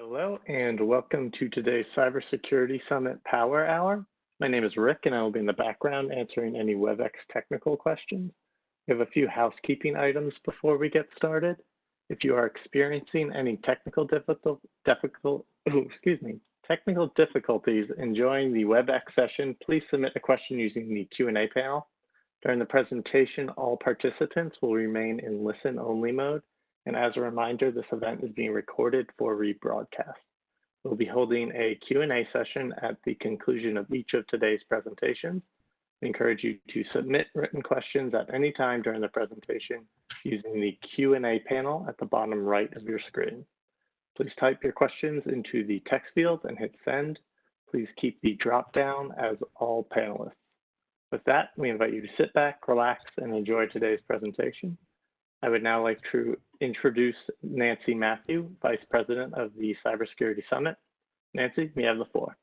Hello, and welcome to today's Cybersecurity Summit Power Hour. My name is Rick, and I will be in the background answering any WebEx technical questions. We have a few housekeeping items before we get started. If you are experiencing any technical difficulties enjoying the WebEx session, please submit a question using the Q&A panel. During the presentation, all participants will remain in listen-only mode. And as a reminder, this event is being recorded for rebroadcast. We'll be holding a Q&A session at the conclusion of each of today's presentations. We encourage you to submit written questions at any time during the presentation using the Q&A panel at the bottom right of your screen. Please type your questions into the text field and hit send. Please keep the drop down as all panelists. With that, we invite you to sit back, relax, and enjoy today's presentation. I would now like to introduce Nancy Matthew, Vice President of the Cybersecurity Summit. Nancy, you have the floor.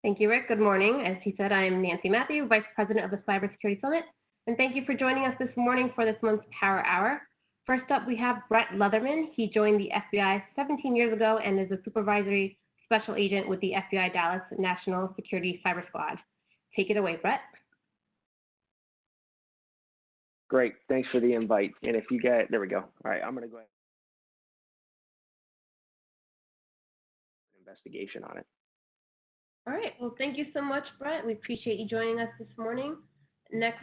Thank you, Rick. Good morning. As he said, I'm Nancy Matthew, Vice President of the Cybersecurity Summit, and thank you for joining us this morning for this month's Power Hour. First up, we have Brett Leatherman. He joined the FBI 17 years ago and is a supervisory special agent with the FBI Dallas National Security Cyber Squad. Take it away, Brett. Great, thanks for the invite. And if you get, there we go. All right, I'm gonna go ahead and investigation on it. All right, well, thank you so much, Brett. We appreciate you joining us this morning. Next,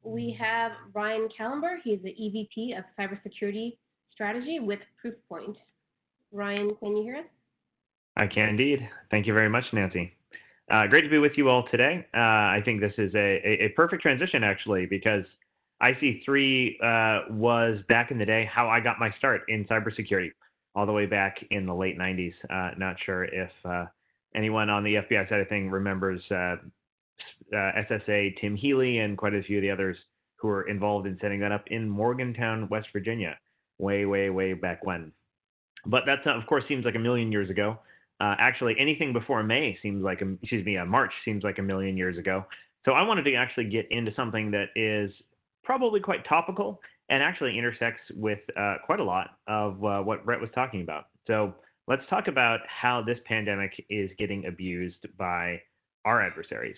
we have Ryan Kallenberg. He's the EVP of Cybersecurity Strategy with Proofpoint. Ryan, can you hear us? I can indeed. Thank you very much, Nancy. Great to be with you all today. I think this is a perfect transition, actually, because IC3 was back in the day how I got my start in cybersecurity, all the way back in the late 90s. Not sure if anyone on the FBI side of things remembers SSA Tim Healy and quite a few of the others who were involved in setting that up in Morgantown, West Virginia, way back when. But that, of course, seems like a million years ago. Actually, anything before May seems like, March seems like a million years ago. So I wanted to actually get into something that is probably quite topical and actually intersects with quite a lot of what Brett was talking about. So let's talk about how this pandemic is getting abused by our adversaries.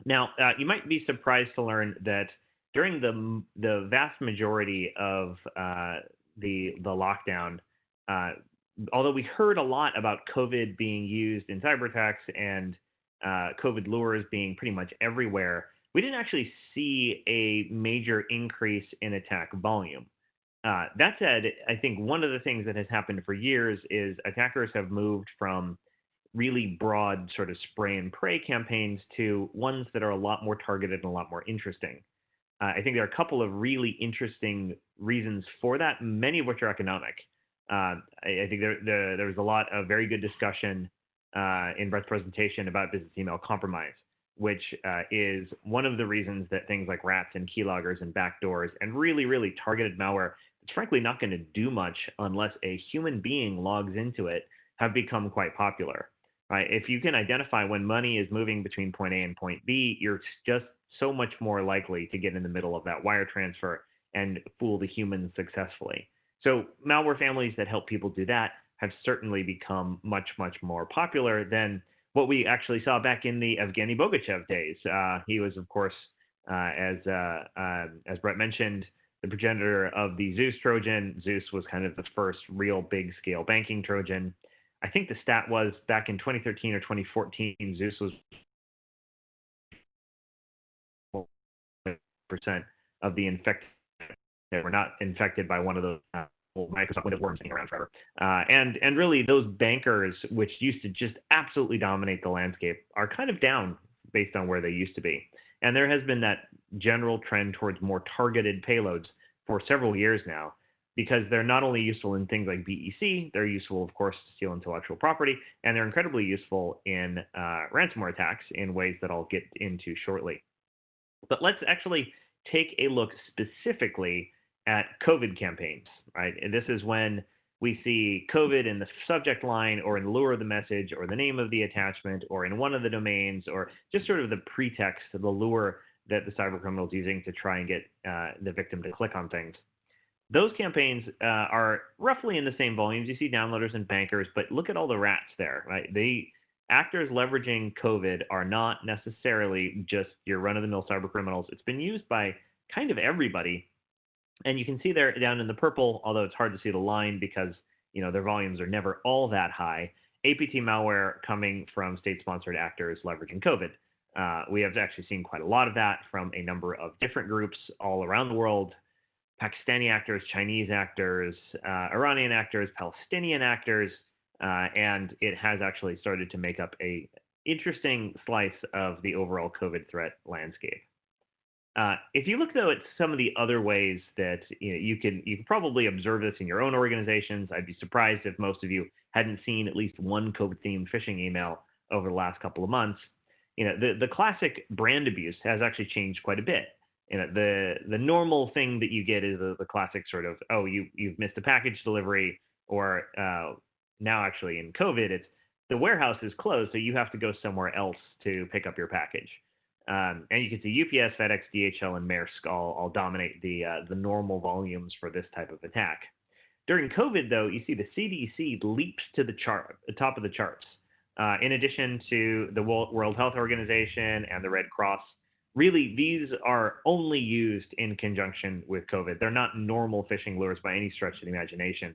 Now, you might be surprised to learn that during the vast majority of the lockdown, although we heard a lot about COVID being used in cyber attacks and COVID lures being pretty much everywhere, we didn't actually see a major increase in attack volume. That said, I think one of the things that has happened for years is attackers have moved from really broad sort of spray and pray campaigns to ones that are a lot more targeted and a lot more interesting. I think there are a couple of really interesting reasons for that, many of which are economic. I think there was a lot of very good discussion in Brett's presentation about business email compromise, which is one of the reasons that things like rats and keyloggers and backdoors and really targeted malware, it's frankly not going to do much unless a human being logs into it, have become quite popular. Right? If you can identify when money is moving between point A and point B, you're just so much more likely to get in the middle of that wire transfer and fool the humans successfully. So malware families that help people do that have certainly become much more popular than what we actually saw back in the Evgeny Bogachev days. He was, of course, as Brett mentioned, the progenitor of the Zeus Trojan. Zeus was kind of the first real big-scale banking Trojan. I think the stat was back in 2013 or 2014, Zeus was % of the infected that were not infected by one of those Microsoft Windows worms hanging around forever. And really, those bankers, which used to just absolutely dominate the landscape, are kind of down based on where they used to be. And there has been that general trend towards more targeted payloads for several years now, because they're not only useful in things like BEC, they're useful, of course, to steal intellectual property, and they're incredibly useful in ransomware attacks in ways that I'll get into shortly. But let's actually take a look specifically at COVID campaigns, right? And this is when we see COVID in the subject line or in the lure of the message or the name of the attachment or in one of the domains or just sort of the pretext, the lure that the cyber criminal is using to try and get the victim to click on things. Those campaigns are roughly in the same volumes. You see downloaders and bankers, but look at all the rats there, right? Actors leveraging COVID are not necessarily just your run-of-the-mill cyber criminals. It's been used by kind of everybody. And you can see there down in the purple, although it's hard to see the line because their volumes are never all that high, APT malware coming from state-sponsored actors leveraging COVID. We have actually seen quite a lot of that from a number of different groups all around the world. Pakistani actors, Chinese actors, Iranian actors, Palestinian actors, and it has actually started to make up a interesting slice of the overall COVID threat landscape. If you look though at some of the other ways that you can probably observe this in your own organizations. I'd be surprised if most of you hadn't seen at least one COVID-themed phishing email over the last couple of months. The classic brand abuse has actually changed quite a bit. The normal thing that you get is the classic sort of, oh, you've missed a package delivery, or now actually in COVID, it's the warehouse is closed, so you have to go somewhere else to pick up your package. And you can see UPS, FedEx, DHL, and Maersk all dominate the normal volumes for this type of attack. During COVID, though, you see the CDC leaps to the top of the charts. In addition to the World Health Organization and the Red Cross, really, these are only used in conjunction with COVID. They're not normal phishing lures by any stretch of the imagination.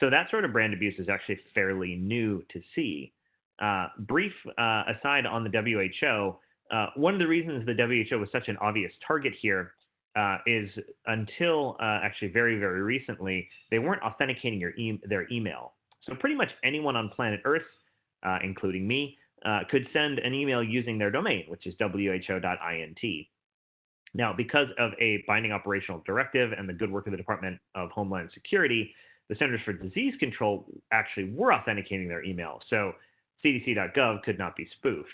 So that sort of brand abuse is actually fairly new to see. Brief aside on the WHO, one of the reasons the WHO was such an obvious target here is until actually very, very recently, they weren't authenticating their email. So pretty much anyone on planet Earth, including me, could send an email using their domain, which is who.int. Now, because of a binding operational directive and the good work of the Department of Homeland Security, the Centers for Disease Control actually were authenticating their email. So cdc.gov could not be spoofed.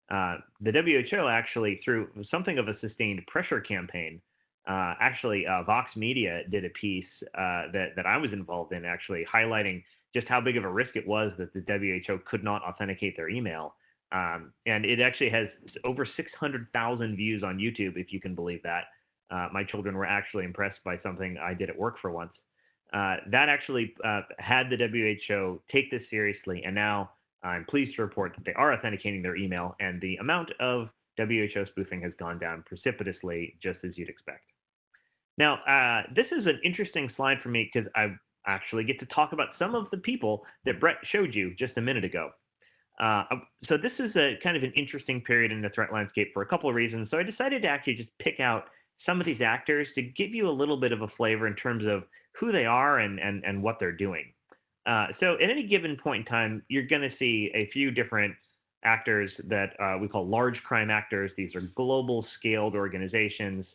The WHO actually, through something of a sustained pressure campaign, Vox Media did a piece that I was involved in, actually highlighting just how big of a risk it was that the WHO could not authenticate their email. And it actually has over 600,000 views on YouTube, if you can believe that. My children were actually impressed by something I did at work for once. That actually had the WHO take this seriously, and now I'm pleased to report that they are authenticating their email, and the amount of WHO spoofing has gone down precipitously, just as you'd expect. Now, this is an interesting slide for me because I actually get to talk about some of the people that Brett showed you just a minute ago. So this is a kind of an interesting period in the threat landscape for a couple of reasons. So I decided to actually just pick out some of these actors to give you a little bit of a flavor in terms of who they are and what they're doing. So at any given point in time, you're going to see a few different actors that we call large crime actors. These are global scaled organizations,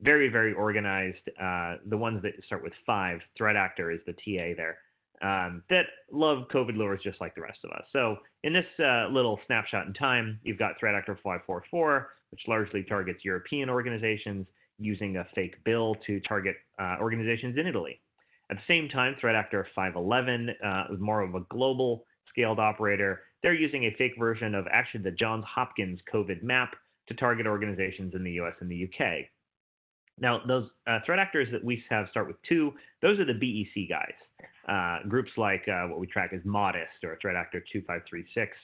very, very organized. The ones that start with 5, threat actor is the TA there, that love COVID lures just like the rest of us. So in this little snapshot in time, you've got threat actor 544, which largely targets European organizations using a fake bill to target organizations in Italy. At the same time, threat actor 511 is more of a global scaled operator. They're using a fake version of actually the Johns Hopkins COVID map to target organizations in the US and the UK. Now, those threat actors that we have start with 2, those are the BEC guys. Groups like what we track as Modest, or threat actor 2536,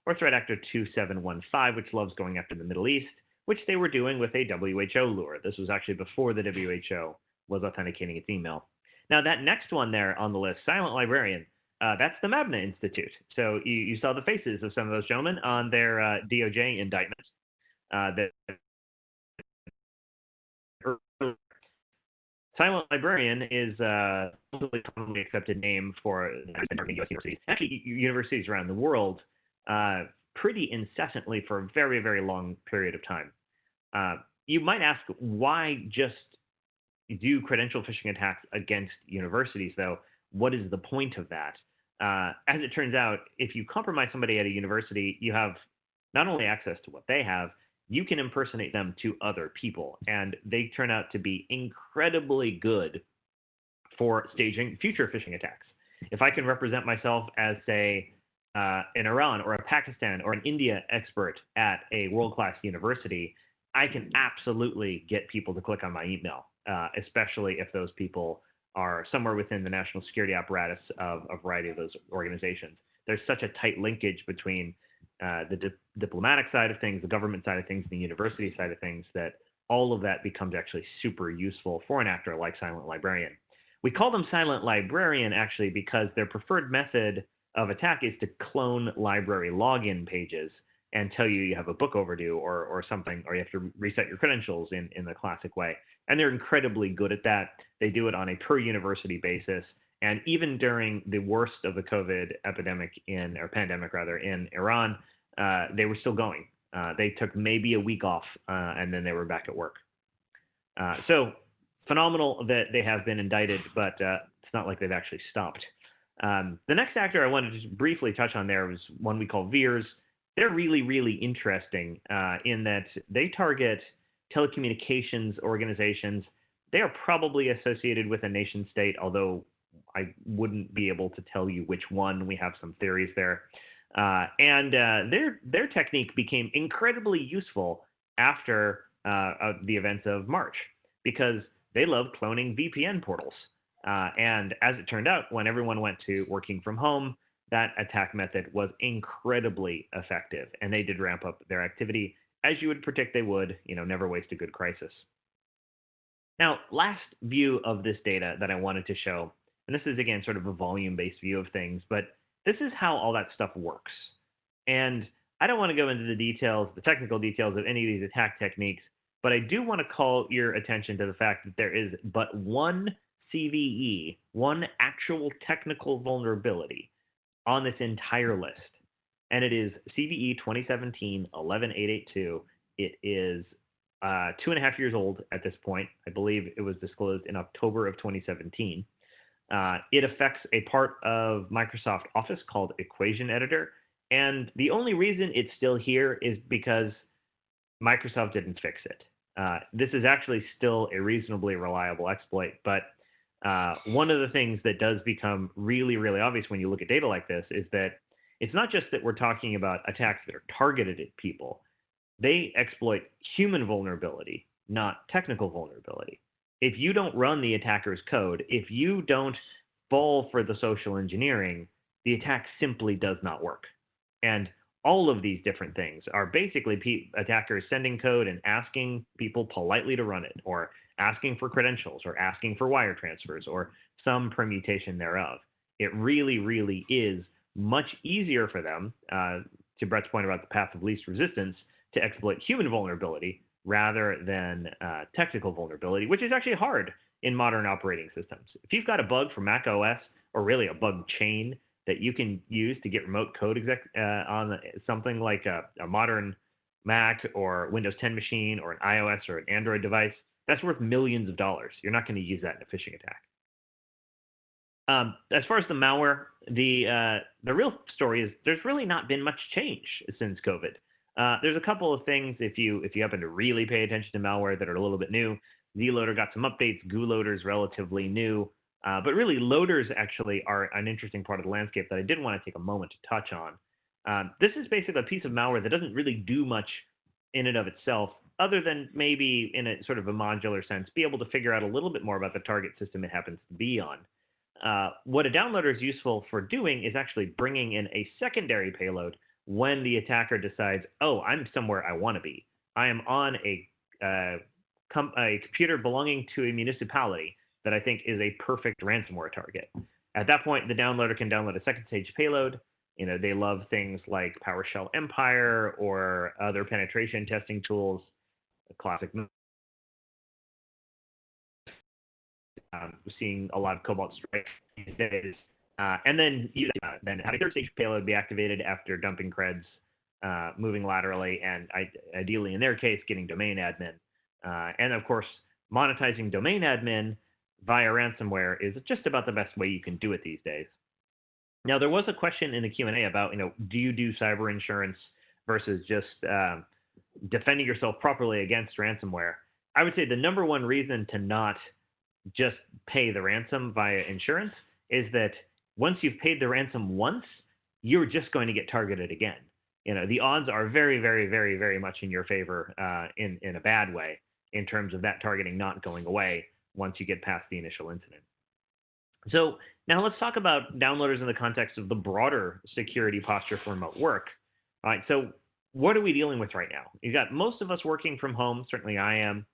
or threat actor 2715, which loves going after the Middle East, which they were doing with a WHO lure. This was actually before the WHO was authenticating its email. Now, that next one there on the list, Silent Librarian, that's the Mabna Institute. So you saw the faces of some of those gentlemen on their DOJ indictments. Silent Librarian is a commonly accepted name for US universities. Actually, universities around the world pretty incessantly for a very, very long period of time. You might ask, why just do credential phishing attacks against universities, though? What is the point of that? As it turns out, if you compromise somebody at a university, you have not only access to what they have, you can impersonate them to other people, and they turn out to be incredibly good for staging future phishing attacks. If I can represent myself as, say, an Iran or a Pakistan or an India expert at a world-class university, I can absolutely get people to click on my email, especially if those people are somewhere within the national security apparatus of a variety of those organizations. There's such a tight linkage between the diplomatic side of things, the government side of things, the university side of things, that all of that becomes actually super useful for an actor like Silent Librarian. We call them Silent Librarian actually because their preferred method of attack is to clone library login pages and tell you have a book overdue or something, or you have to reset your credentials in the classic way. And they're incredibly good at that. They do it on a per university basis. And even during the worst of the COVID pandemic in Iran, they were still going. They took maybe a week off, and then they were back at work. So phenomenal that they have been indicted, but it's not like they've actually stopped. The next actor I wanted to just briefly touch on there was one we call VIERS. They're really, really interesting in that they target telecommunications organizations. They are probably associated with a nation state, although I wouldn't be able to tell you which one. We have some theories there. And their technique became incredibly useful after the events of March, because they love cloning VPN portals. And as it turned out, when everyone went to working from home, that attack method was incredibly effective, and they did ramp up their activity, as you would predict they would. Never waste a good crisis. Now, last view of this data that I wanted to show, and this is again sort of a volume-based view of things, but this is how all that stuff works. And I don't want to go into the details, the technical details of any of these attack techniques, but I do want to call your attention to the fact that there is but one CVE, one actual technical vulnerability on this entire list, and it is CVE 2017-11882. It is 2.5 years old at this point. I believe it was disclosed in October of 2017. It affects a part of Microsoft Office called Equation Editor, and the only reason it's still here is because Microsoft didn't fix it. This is actually still a reasonably reliable exploit, but one of the things that does become really, really obvious when you look at data like this is that it's not just that we're talking about attacks that are targeted at people. They exploit human vulnerability, not technical vulnerability. If you don't run the attacker's code, if you don't fall for the social engineering, the attack simply does not work. And all of these different things are basically attackers sending code and asking people politely to run it, or asking for credentials, or asking for wire transfers, or some permutation thereof. It really, really is much easier for them, to Brett's point about the path of least resistance, to exploit human vulnerability rather than technical vulnerability, which is actually hard in modern operating systems. If you've got a bug for Mac OS, or really a bug chain that you can use to get remote code on something like a modern Mac or Windows 10 machine or an iOS or an Android device, that's worth millions of dollars. You're not going to use that in a phishing attack. As far as the malware, the real story is there's really not been much change since COVID. There's a couple of things, if you happen to really pay attention to malware, that are a little bit new. Zloader got some updates. GULoader is relatively new. But really, loaders actually are an interesting part of the landscape that I did want to take a moment to touch on. This is basically a piece of malware that doesn't really do much in and of itself, other than maybe in a sort of a modular sense, be able to figure out a little bit more about the target system it happens to be on. What a downloader is useful for doing is actually bringing in a secondary payload when the attacker decides, oh, I'm somewhere I want to be. I am on a computer belonging to a municipality that I think is a perfect ransomware target. At that point, the downloader can download a second stage payload. They love things like PowerShell Empire or other penetration testing tools, classic. We're seeing a lot of Cobalt Strike these days. And then have a third stage payload be activated after dumping creds, moving laterally, and ideally in their case, getting domain admin. And of course, monetizing domain admin via ransomware is just about the best way you can do it these days. Now, there was a question in the Q&A about, do you do cyber insurance versus just defending yourself properly against ransomware? I would say the number one reason to not just pay the ransom via insurance is that once you've paid the ransom once, you're just going to get targeted again. The odds are very, very, very, very much in your favor in a bad way in terms of that targeting not going away once you get past the initial incident. So now let's talk about downloaders in the context of the broader security posture for remote work. All right, so what are we dealing with right now? You've got most of us working from home, certainly I am,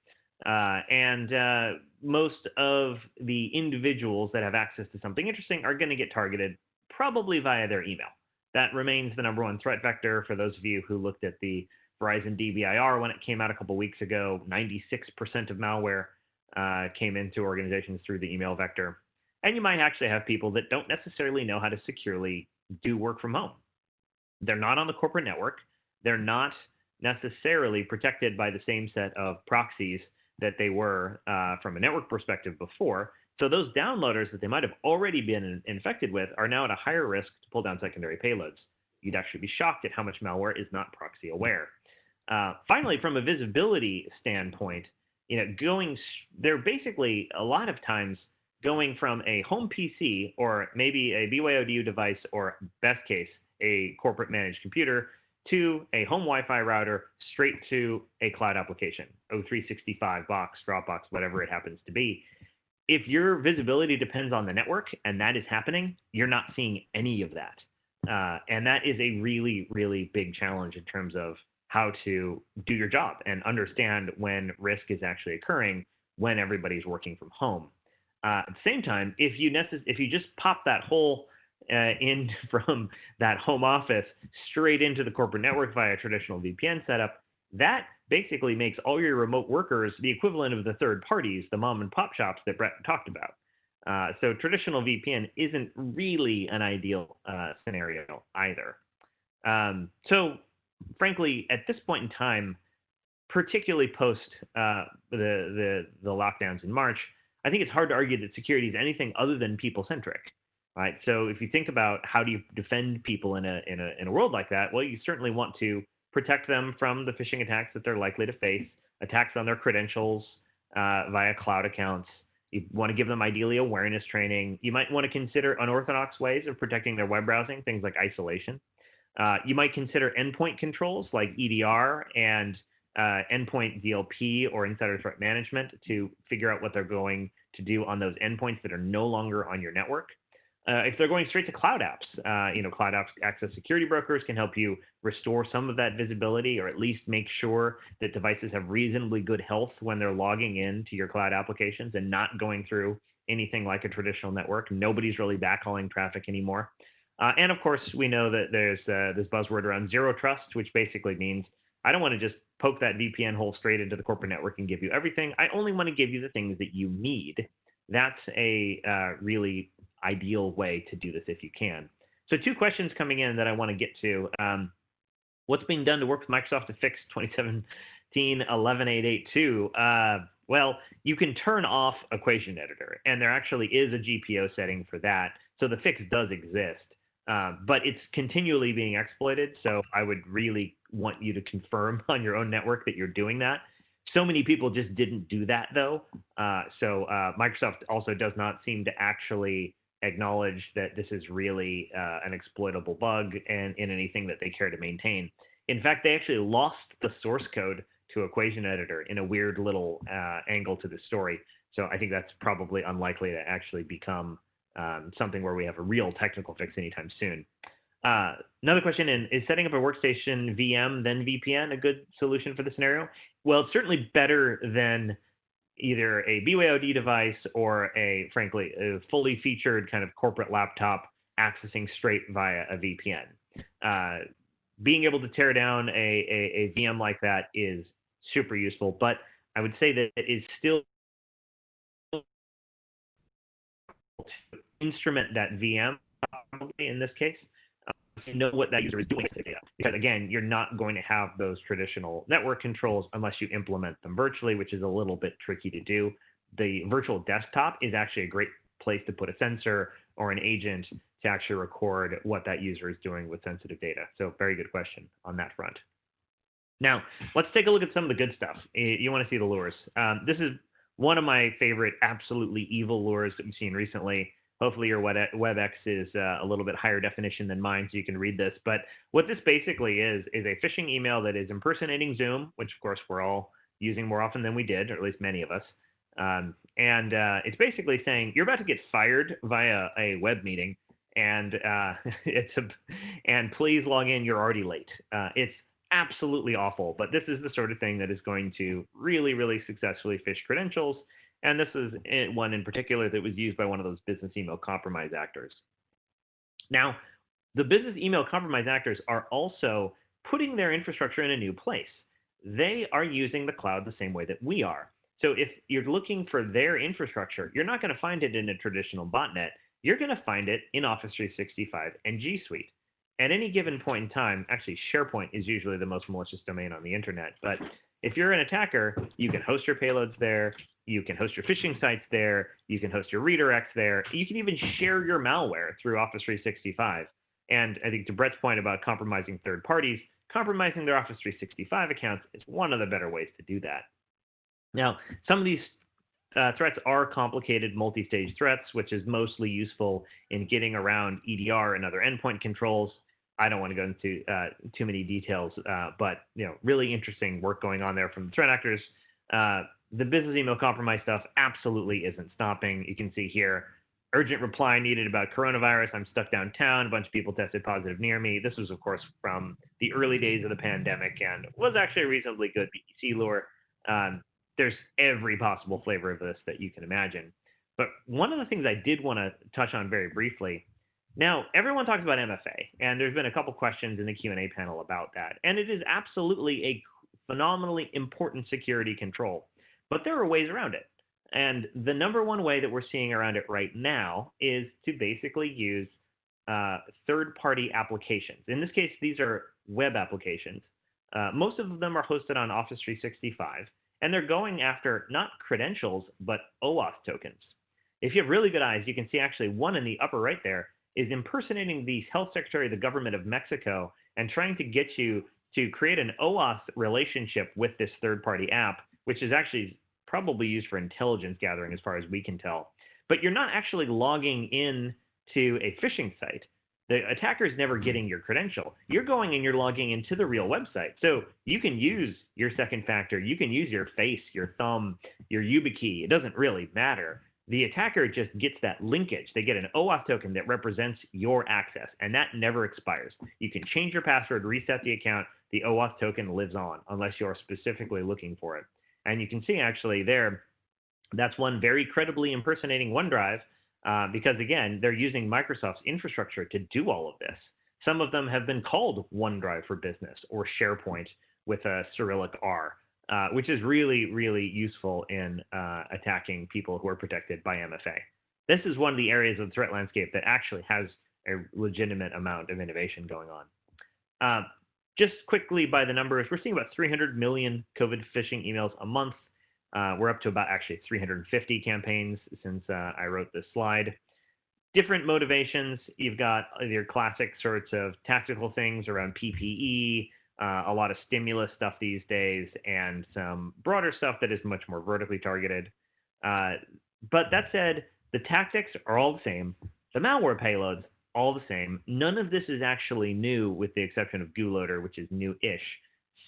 and most of the individuals that have access to something interesting are going to get targeted probably via their email. That remains the number one threat vector. For those of you who looked at the Verizon DBIR when it came out a couple weeks ago, 96% of malware came into organizations through the email vector. And you might actually have people that don't necessarily know how to securely do work from home. They're not on the corporate network. They're not necessarily protected by the same set of proxies that they were from a network perspective before. So those downloaders that they might have already been infected with are now at a higher risk to pull down secondary payloads. You'd actually be shocked at how much malware is not proxy aware. Finally, from a visibility standpoint, they're basically a lot of times going from a home PC or maybe a BYOD device or best case, a corporate managed computer to a home Wi-Fi router straight to a cloud application, O365 box, Dropbox, whatever it happens to be. If your visibility depends on the network and that is happening, you're not seeing any of that. And that is a really, really big challenge in terms of how to do your job and understand when risk is actually occurring when everybody's working from home. At the same time, if you just pop that whole in from that home office straight into the corporate network via traditional VPN setup, that basically makes all your remote workers the equivalent of the third parties, the mom and pop shops that Brett talked about. So traditional VPN isn't really an ideal scenario either. So frankly, at this point in time, particularly post the lockdowns in March, I think it's hard to argue that security is anything other than people-centric. Right. So if you think about how do you defend people in a world like that, well, you certainly want to protect them from the phishing attacks that they're likely to face, attacks on their credentials via cloud accounts. You want to give them ideally awareness training. You might want to consider unorthodox ways of protecting their web browsing, things like isolation. You might consider endpoint controls like EDR and endpoint DLP or insider threat management to figure out what they're going to do on those endpoints that are no longer on your network. If they're going straight to cloud apps, cloud apps access security brokers can help you restore some of that visibility, or at least make sure that devices have reasonably good health when they're logging in to your cloud applications and not going through anything like a traditional network. Nobody's really backhauling traffic anymore. And of course, we know that there's this buzzword around zero trust, which basically means I don't want to just poke that VPN hole straight into the corporate network and give you everything. I only want to give you the things that you need. That's a really ideal way to do this if you can. So 2 questions coming in that I want to get to. What's being done to work with Microsoft to fix 2017-11.882? Well, you can turn off Equation Editor, and there actually is a GPO setting for that. So the fix does exist, but it's continually being exploited. So I would really want you to confirm on your own network that you're doing that. So many people just didn't do that, though. So Microsoft also does not seem to actually acknowledge that this is really an exploitable bug and in anything that they care to maintain. In fact, they actually lost the source code to Equation Editor in a weird little angle to the story. So I think that's probably unlikely to actually become something where we have a real technical fix anytime soon. Another question is setting up a workstation VM then VPN a good solution for the scenario? Well, it's certainly better than either a BYOD device or frankly, a fully featured kind of corporate laptop accessing straight via a VPN. Being able to tear down a VM like that is super useful, but I would say that it is still to instrument that VM probably in this case. To know what that user is doing with the data. Because again, you're not going to have those traditional network controls unless you implement them virtually, which is a little bit tricky to do. The virtual desktop is actually a great place to put a sensor or an agent to actually record what that user is doing with sensitive data. So very good question on that front. Now, let's take a look at some of the good stuff. You want to see the lures. This is one of my favorite absolutely evil lures that we've seen recently. Hopefully your WebEx is a little bit higher definition than mine, so you can read this. But what this basically is a phishing email that is impersonating Zoom, which of course we're all using more often than we did, or at least many of us. It's basically saying you're about to get fired via a web meeting, and and please log in. You're already late. It's absolutely awful, but this is the sort of thing that is going to really, really successfully phish credentials. And this is one in particular that was used by one of those business email compromise actors. Now, the business email compromise actors are also putting their infrastructure in a new place. They are using the cloud the same way that we are. So if you're looking for their infrastructure, you're not going to find it in a traditional botnet. You're going to find it in Office 365 and G Suite. At any given point in time, actually SharePoint is usually the most malicious domain on the internet, but if you're an attacker, you can host your payloads there, you can host your phishing sites there, you can host your redirects there, you can even share your malware through Office 365. And I think to Brett's point about compromising third parties, compromising their Office 365 accounts is one of the better ways to do that. Now, some of these threats are complicated multi-stage threats, which is mostly useful in getting around EDR and other endpoint controls. I don't want to go into too many details, but really interesting work going on there from the threat actors. The business email compromise stuff absolutely isn't stopping. You can see here, urgent reply needed about coronavirus. I'm stuck downtown. A bunch of people tested positive near me. This was, of course, from the early days of the pandemic and was actually a reasonably good BEC lure. There's every possible flavor of this that you can imagine. But one of the things I did want to touch on very briefly, now everyone talks about MFA, and there's been a couple questions in the Q&A panel about that, and it is absolutely a phenomenally important security control, but there are ways around it. And the number one way that we're seeing around it right now is to basically use third-party applications. In this case, these are web applications. Most of them are hosted on Office 365. And they're going after not credentials, but OAuth tokens. If you have really good eyes, you can see actually one in the upper right there is impersonating the health secretary of the government of Mexico and trying to get you to create an OAuth relationship with this third-party app, which is actually probably used for intelligence gathering as far as we can tell. But you're not actually logging in to a phishing site. The attacker is never getting your credential. You're going and you're logging into the real website. So you can use your second factor. You can use your face, your thumb, your YubiKey. It doesn't really matter. The attacker just gets that linkage. They get an OAuth token that represents your access, and that never expires. You can change your password, reset the account. The OAuth token lives on unless you're specifically looking for it. And you can see actually there, that's one very credibly impersonating OneDrive. Because again, they're using Microsoft's infrastructure to do all of this. Some of them have been called OneDrive for Business or SharePoint with a Cyrillic R, which is really, really useful in attacking people who are protected by MFA. This is one of the areas of the threat landscape that actually has a legitimate amount of innovation going on. Just quickly by the numbers, we're seeing about 300 million COVID phishing emails a month. We're up to about actually 350 campaigns since I wrote this slide. Different motivations. You've got your classic sorts of tactical things around PPE, a lot of stimulus stuff these days, and some broader stuff that is much more vertically targeted. But that said, the tactics are all the same. The malware payloads, all the same. None of this is actually new with the exception of GULoader, which is new-ish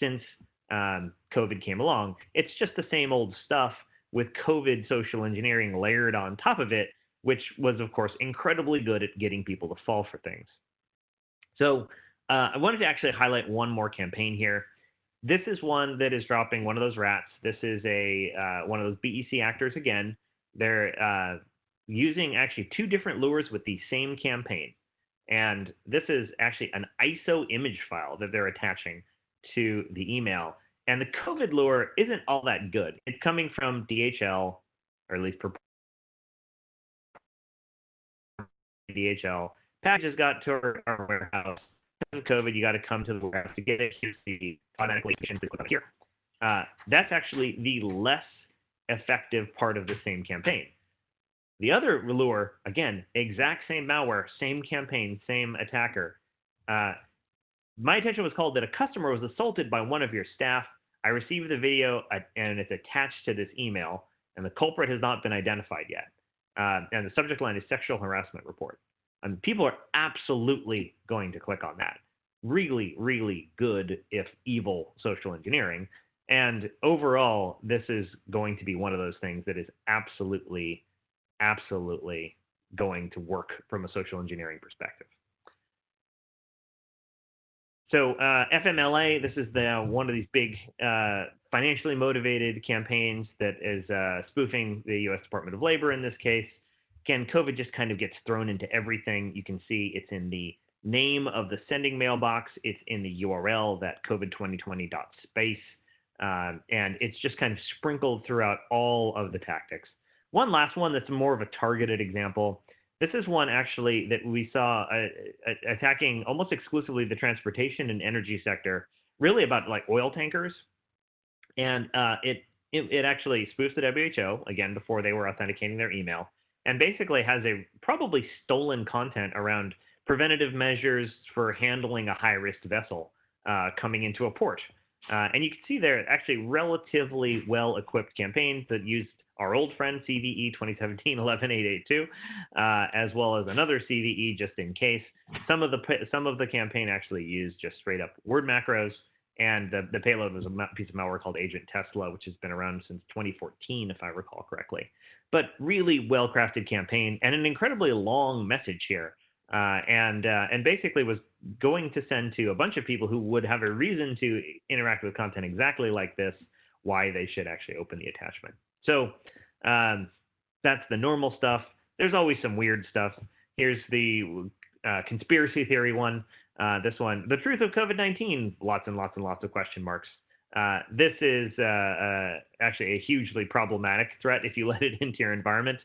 since COVID came along. It's just the same old stuff with COVID social engineering layered on top of it, which was, of course, incredibly good at getting people to fall for things. So I wanted to actually highlight one more campaign here. This is one that is dropping one of those rats. This is one of those BEC actors again. They're using actually two different lures with the same campaign. And this is actually an ISO image file that they're attaching to the email. And the COVID lure isn't all that good. It's coming from DHL, or at least DHL. Packages got to our warehouse. Because of COVID, you got to come to the warehouse to get it. Here's the automatically click on here. That's actually the less effective part of the same campaign. The other lure, again, exact same malware, same campaign, same attacker. My attention was called that a customer was assaulted by one of your staff. I received the video and it's attached to this email, and the culprit has not been identified yet. And the subject line is sexual harassment report. And people are absolutely going to click on that. Really, really good, if evil, social engineering. And overall, this is going to be one of those things that is absolutely, absolutely going to work from a social engineering perspective. So FMLA, this is one of these big financially motivated campaigns that is spoofing the U.S. Department of Labor in this case. Again, COVID just kind of gets thrown into everything. You can see it's in the name of the sending mailbox. It's in the URL, that covid2020.space. And it's just kind of sprinkled throughout all of the tactics. One last one that's more of a targeted example. This is one actually that we saw attacking almost exclusively the transportation and energy sector, really about like oil tankers. And it actually spoofs the WHO, again, before they were authenticating their email, and basically has a probably stolen content around preventative measures for handling a high-risk vessel coming into a port. And you can see there actually relatively well-equipped campaigns that used our old friend CVE 2017-11882, as well as another CVE just in case. Some of the campaign actually used just straight up word macros, and the payload was a piece of malware called Agent Tesla, which has been around since 2014, if I recall correctly. But really well-crafted campaign and an incredibly long message here. And basically was going to send to a bunch of people who would have a reason to interact with content exactly like this, why they should actually open the attachment. So that's the normal stuff. There's always some weird stuff. Here's the conspiracy theory one. This one, the truth of COVID-19, lots and lots and lots of question marks. This is actually a hugely problematic threat if you let it into your environment.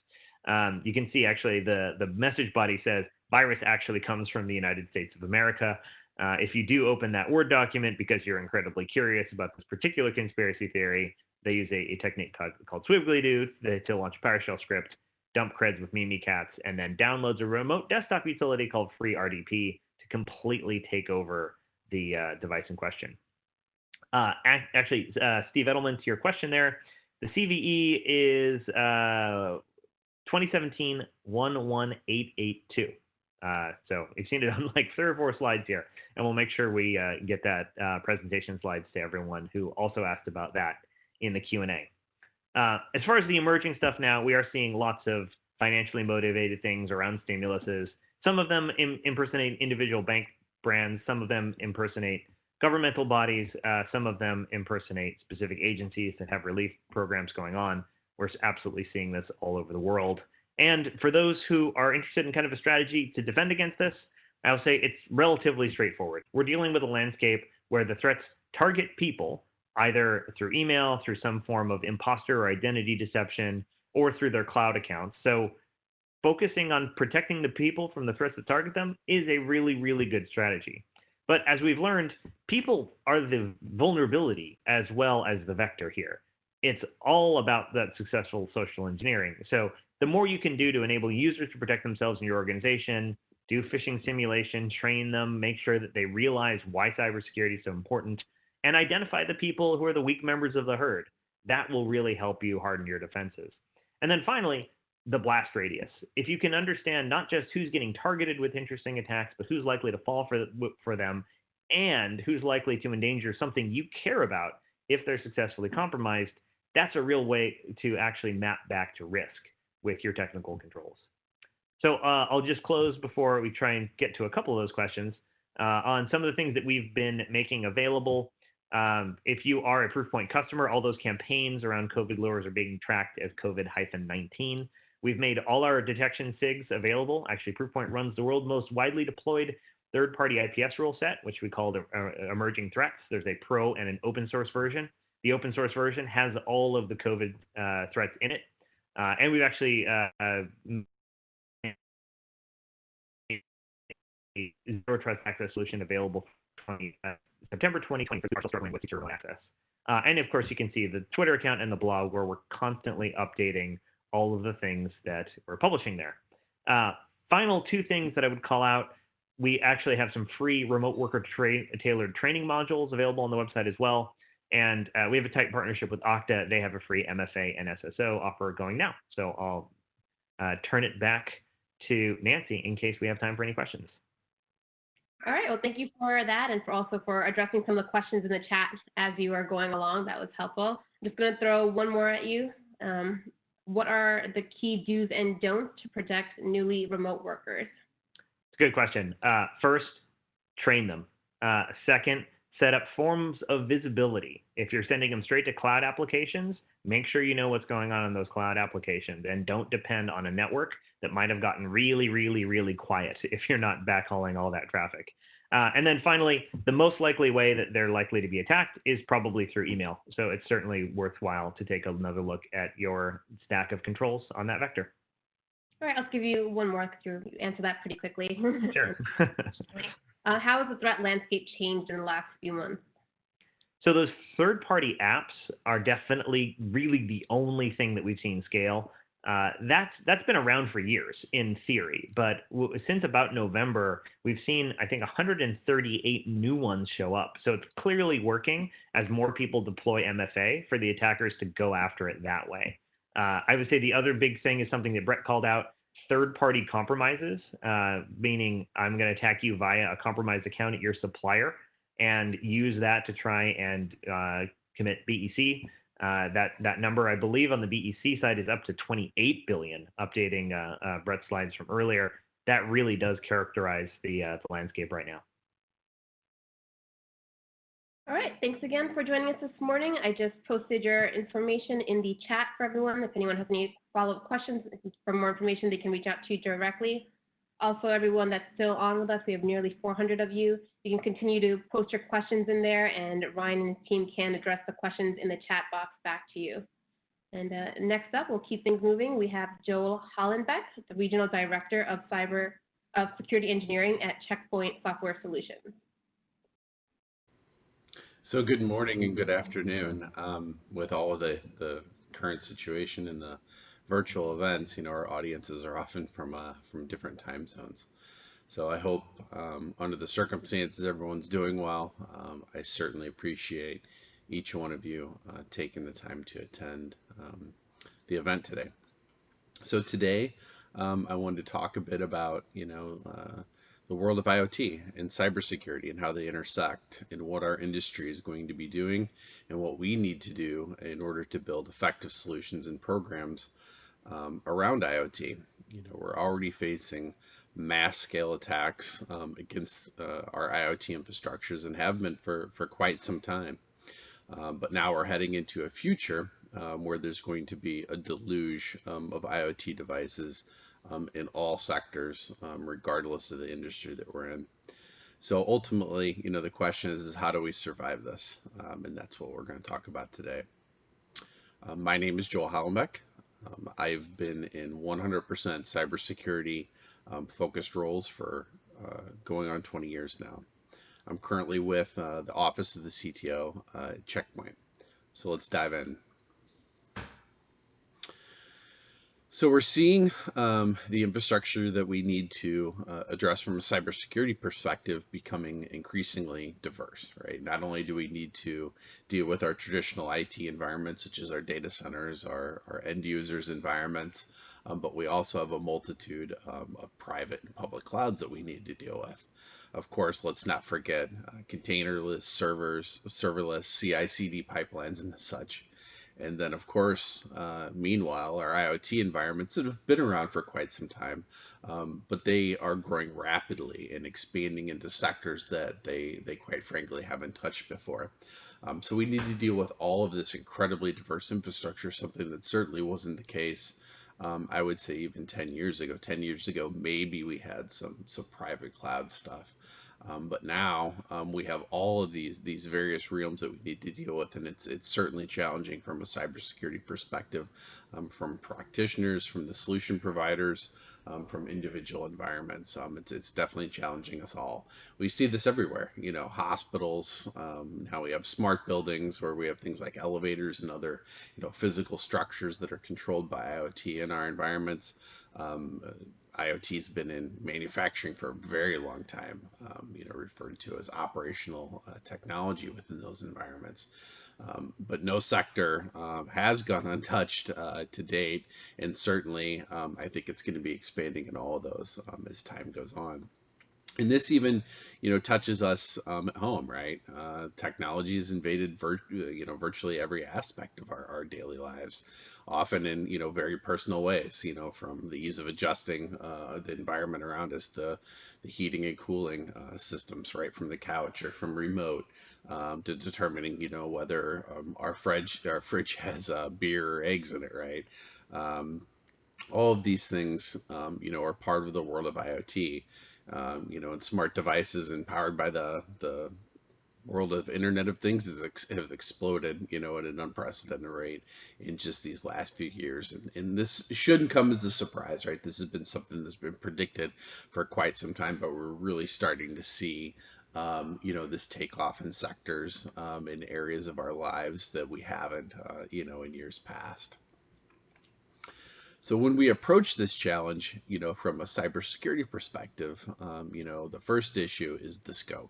You can see actually the message body says, virus actually comes from the United States of America. If you do open that Word document because you're incredibly curious about this particular conspiracy theory, they use a technique called Swiggly-Doo to launch a PowerShell script, dump creds with Mimikatz, and then downloads a remote desktop utility called FreeRDP to completely take over the device in question. Actually, Steve Edelman, to your question there, the CVE is 2017-11882. So you've seen it on like 3 or 4 slides here, and we'll make sure we get that presentation slides to everyone who also asked about that in the Q&A. As far as the emerging stuff now, we are seeing lots of financially motivated things around stimuluses. Some of them impersonate individual bank brands. Some of them impersonate governmental bodies. Some of them impersonate specific agencies that have relief programs going on. We're absolutely seeing this all over the world. And for those who are interested in kind of a strategy to defend against this, I'll say it's relatively straightforward. We're dealing with a landscape where the threats target people, either through email, through some form of imposter or identity deception, or through their cloud accounts. So focusing on protecting the people from the threats that target them is a really, really good strategy. But as we've learned, people are the vulnerability as well as the vector here. It's all about that successful social engineering. So the more you can do to enable users to protect themselves in your organization, do phishing simulation, train them, make sure that they realize why cybersecurity is so important, and identify the people who are the weak members of the herd. That will really help you harden your defenses. And then finally, the blast radius. If you can understand not just who's getting targeted with interesting attacks, but who's likely to fall for them, and who's likely to endanger something you care about if they're successfully compromised, that's a real way to actually map back to risk with your technical controls. So I'll just close before we try and get to a couple of those questions on some of the things that we've been making available. If you are a Proofpoint customer, all those campaigns around COVID lures are being tracked as COVID-19. We've made all our detection SIGs available. Actually, Proofpoint runs the world's most widely deployed third-party IPS rule set, which we call the emerging threats. There's a pro and an open source version. The open source version has all of the COVID threats in it. And we've actually a zero trust access solution available for September 2020 for partial struggling with secure remote access. And of course, you can see the Twitter account and the blog where we're constantly updating all of the things that we're publishing there. Final 2 things that I would call out. We actually have some free remote worker tailored training modules available on the website as well. And we have a tight partnership with Okta. They have a free MFA and SSO offer going now. So I'll turn it back to Nancy in case we have time for any questions. All right, well, thank you for that and for addressing some of the questions in the chat as you are going along. That was helpful. I'm just going to throw one more at you. What are the key do's and don'ts to protect newly remote workers? It's a good question. First, train them. Second, set up forms of visibility. If you're sending them straight to cloud applications, make sure you know what's going on in those cloud applications and don't depend on a network that might have gotten really, really, really quiet if you're not backhauling all that traffic. And then finally, the most likely way that they're likely to be attacked is probably through email. So it's certainly worthwhile to take another look at your stack of controls on that vector. All right, I'll give you one more because you answered that pretty quickly. Sure. How has the threat landscape changed in the last few months? So those third-party apps are definitely really the only thing that we've seen scale. That's been around for years in theory, but since about November, we've seen, I think, 138 new ones show up. So it's clearly working as more people deploy MFA for the attackers to go after it that way. I would say the other big thing is something that Brett called out, third-party compromises, meaning I'm going to attack you via a compromised account at your supplier and use that to try and commit BEC. That number, I believe, on the BEC side is up to 28 billion, updating Brett's slides from earlier. That really does characterize the landscape right now. All right, thanks again for joining us this morning. I just posted your information in the chat for everyone. If anyone has any follow-up questions for more information, they can reach out to you directly. Also, everyone that's still on with us, we have nearly 400 of you. You can continue to post your questions in there, and Ryan and his team can address the questions in the chat box back to you. And next up, we'll keep things moving. We have Joel Hollenbeck, the Regional Director of Security Engineering at Checkpoint Software Solutions. So good morning and good afternoon. With all of the current situation in the virtual events, our audiences are often from different time zones. So I hope under the circumstances everyone's doing well. I certainly appreciate each one of you taking the time to attend the event today. So today I wanted to talk a bit about the world of IoT and cybersecurity and how they intersect and what our industry is going to be doing and what we need to do in order to build effective solutions and programs around IoT. We're already facing mass scale attacks against our IoT infrastructures and have been for quite some time. But now we're heading into a future where there's going to be a deluge of IoT devices in all sectors, regardless of the industry that we're in. So ultimately, the question is how do we survive this? And that's what we're going to talk about today. My name is Joel Hollenbeck. I've been in 100% cybersecurity focused roles for going on 20 years now. I'm currently with the Office of the CTO at Checkpoint. So let's dive in. So we're seeing the infrastructure that we need to address from a cybersecurity perspective becoming increasingly diverse, right? Not only do we need to deal with our traditional IT environments, such as our data centers, our end users' environments, but we also have a multitude of private and public clouds that we need to deal with. Of course, let's not forget containerless servers, serverless CI/CD pipelines and such. And then, of course, meanwhile, our IoT environments that have been around for quite some time, but they are growing rapidly and expanding into sectors that they quite frankly haven't touched before. So we need to deal with all of this incredibly diverse infrastructure, something that certainly wasn't the case, I would say, even 10 years ago. 10 years ago, maybe we had some private cloud stuff. But now we have all of these various realms that we need to deal with, and it's certainly challenging from a cybersecurity perspective, from practitioners, from the solution providers, from individual environments. It's definitely challenging us all. We see this everywhere. Hospitals. Now we have smart buildings where we have things like elevators and other physical structures that are controlled by IoT in our environments. IoT has been in manufacturing for a very long time, referred to as operational technology within those environments. But no sector has gone untouched to date, and certainly I think it's going to be expanding in all of those as time goes on. And this even, touches us at home, right? Technology has invaded virtually every aspect of our daily lives, often in, very personal ways, from the ease of adjusting the environment around us, the heating and cooling systems, right, from the couch or from remote, to determining, whether our fridge has beer or eggs in it, right? Um, all of these things, are part of the world of IoT, and smart devices empowered by the world of Internet of Things have exploded, at an unprecedented rate in just these last few years. And this shouldn't come as a surprise, right? This has been something that's been predicted for quite some time, but we're really starting to see, this takeoff in sectors, in areas of our lives that we haven't, in years past. So when we approach this challenge, from a cybersecurity perspective, the first issue is the scope.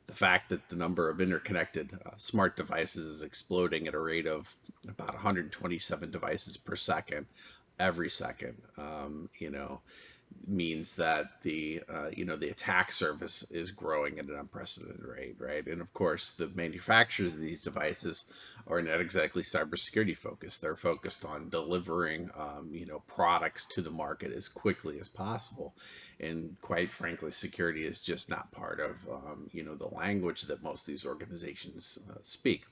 The fact that the number of interconnected smart devices is exploding at a rate of about 127 devices per second every second, means that the attack surface is growing at an unprecedented rate, right? And of course, the manufacturers of these devices are not exactly cybersecurity focused. They're focused on delivering, products to the market as quickly as possible. And quite frankly, security is just not part of, the language that most of these organizations speak.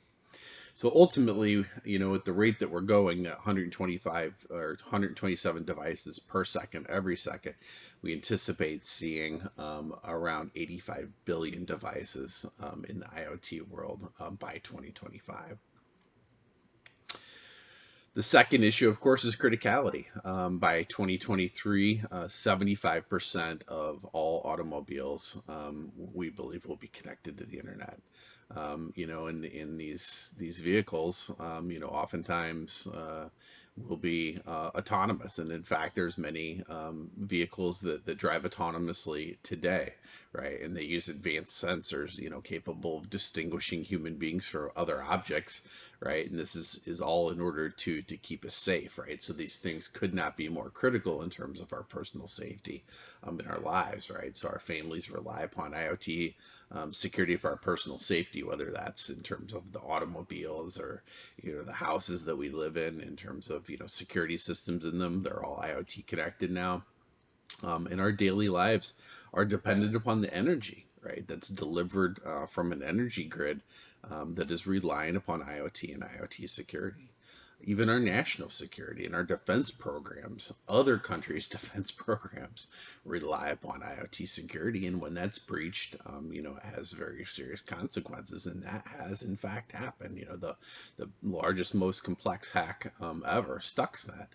So ultimately, at the rate that we're going at 125 or 127 devices per second every second, we anticipate seeing around 85 billion devices in the IoT world by 2025. The second issue, of course, is criticality. By 2023, 75% of all automobiles, we believe, will be connected to the internet. In these vehicles, oftentimes will be autonomous, and in fact, there's many vehicles that drive autonomously today, right? And they use advanced sensors, capable of distinguishing human beings from other objects, right? And this is all in order to keep us safe, right? So these things could not be more critical in terms of our personal safety in our lives, right? So our families rely upon IoT security for our personal safety, whether that's in terms of the automobiles or the houses that we live in terms of security systems in them. They're all IoT connected now, and our daily lives are dependent upon the energy, right, that's delivered from an energy grid that is relying upon IoT and IoT security. Even our national security and our defense programs, other countries' defense programs, rely upon IoT security. And when that's breached, it has very serious consequences. And that has, in fact, happened. The largest, most complex hack ever, Stuxnet,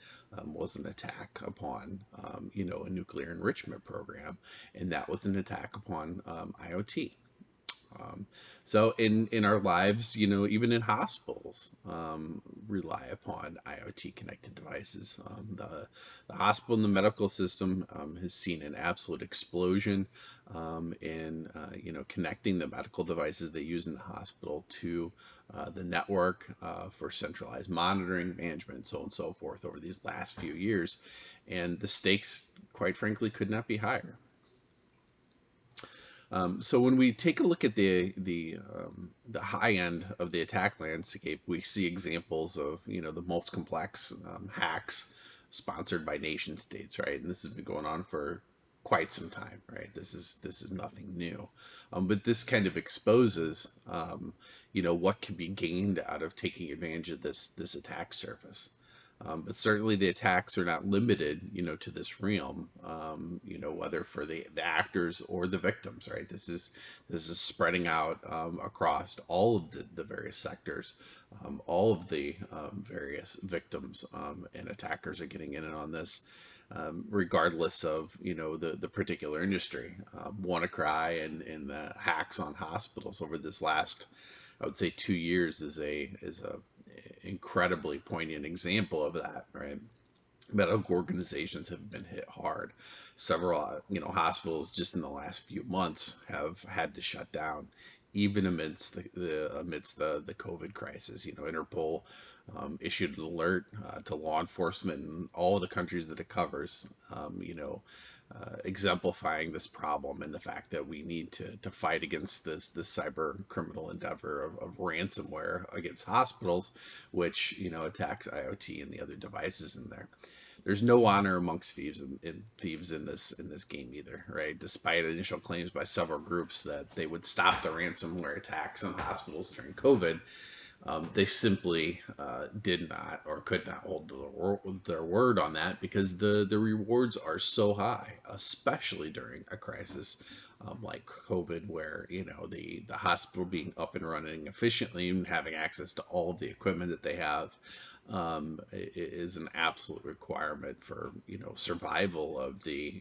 was an attack upon, a nuclear enrichment program. And that was an attack upon IoT. Um, so in our lives, even in hospitals, rely upon IoT connected devices. The hospital and the medical system has seen an absolute explosion in connecting the medical devices they use in the hospital to the network for centralized monitoring, management, so on and so forth over these last few years. And the stakes, quite frankly, could not be higher. So when we take a look at the high end of the attack landscape, we see examples of the most complex hacks sponsored by nation states, right? And this has been going on for quite some time, right? This is nothing new, but this kind of exposes what can be gained out of taking advantage of this attack surface. But certainly the attacks are not limited, to this realm, whether for the actors or the victims, right? This is spreading out across all of the various sectors. All of the various victims and attackers are getting in on this, regardless of the particular industry. WannaCry and the hacks on hospitals over this last, I would say, 2 years is a incredibly poignant example of that, right? Medical organizations have been hit hard. Several, hospitals just in the last few months have had to shut down, even amidst the COVID crisis. Interpol issued an alert to law enforcement in all the countries that it covers. exemplifying this problem and the fact that we need to fight against this cyber criminal endeavor of ransomware against hospitals, which attacks IoT and the other devices in there. There's no honor amongst thieves in this game either, right? Despite initial claims by several groups that they would stop the ransomware attacks on hospitals during COVID, they simply did not or could not hold their word on that, because the rewards are so high, especially during a crisis like COVID, where the hospital being up and running efficiently and having access to all of the equipment that they have is an absolute requirement for survival of the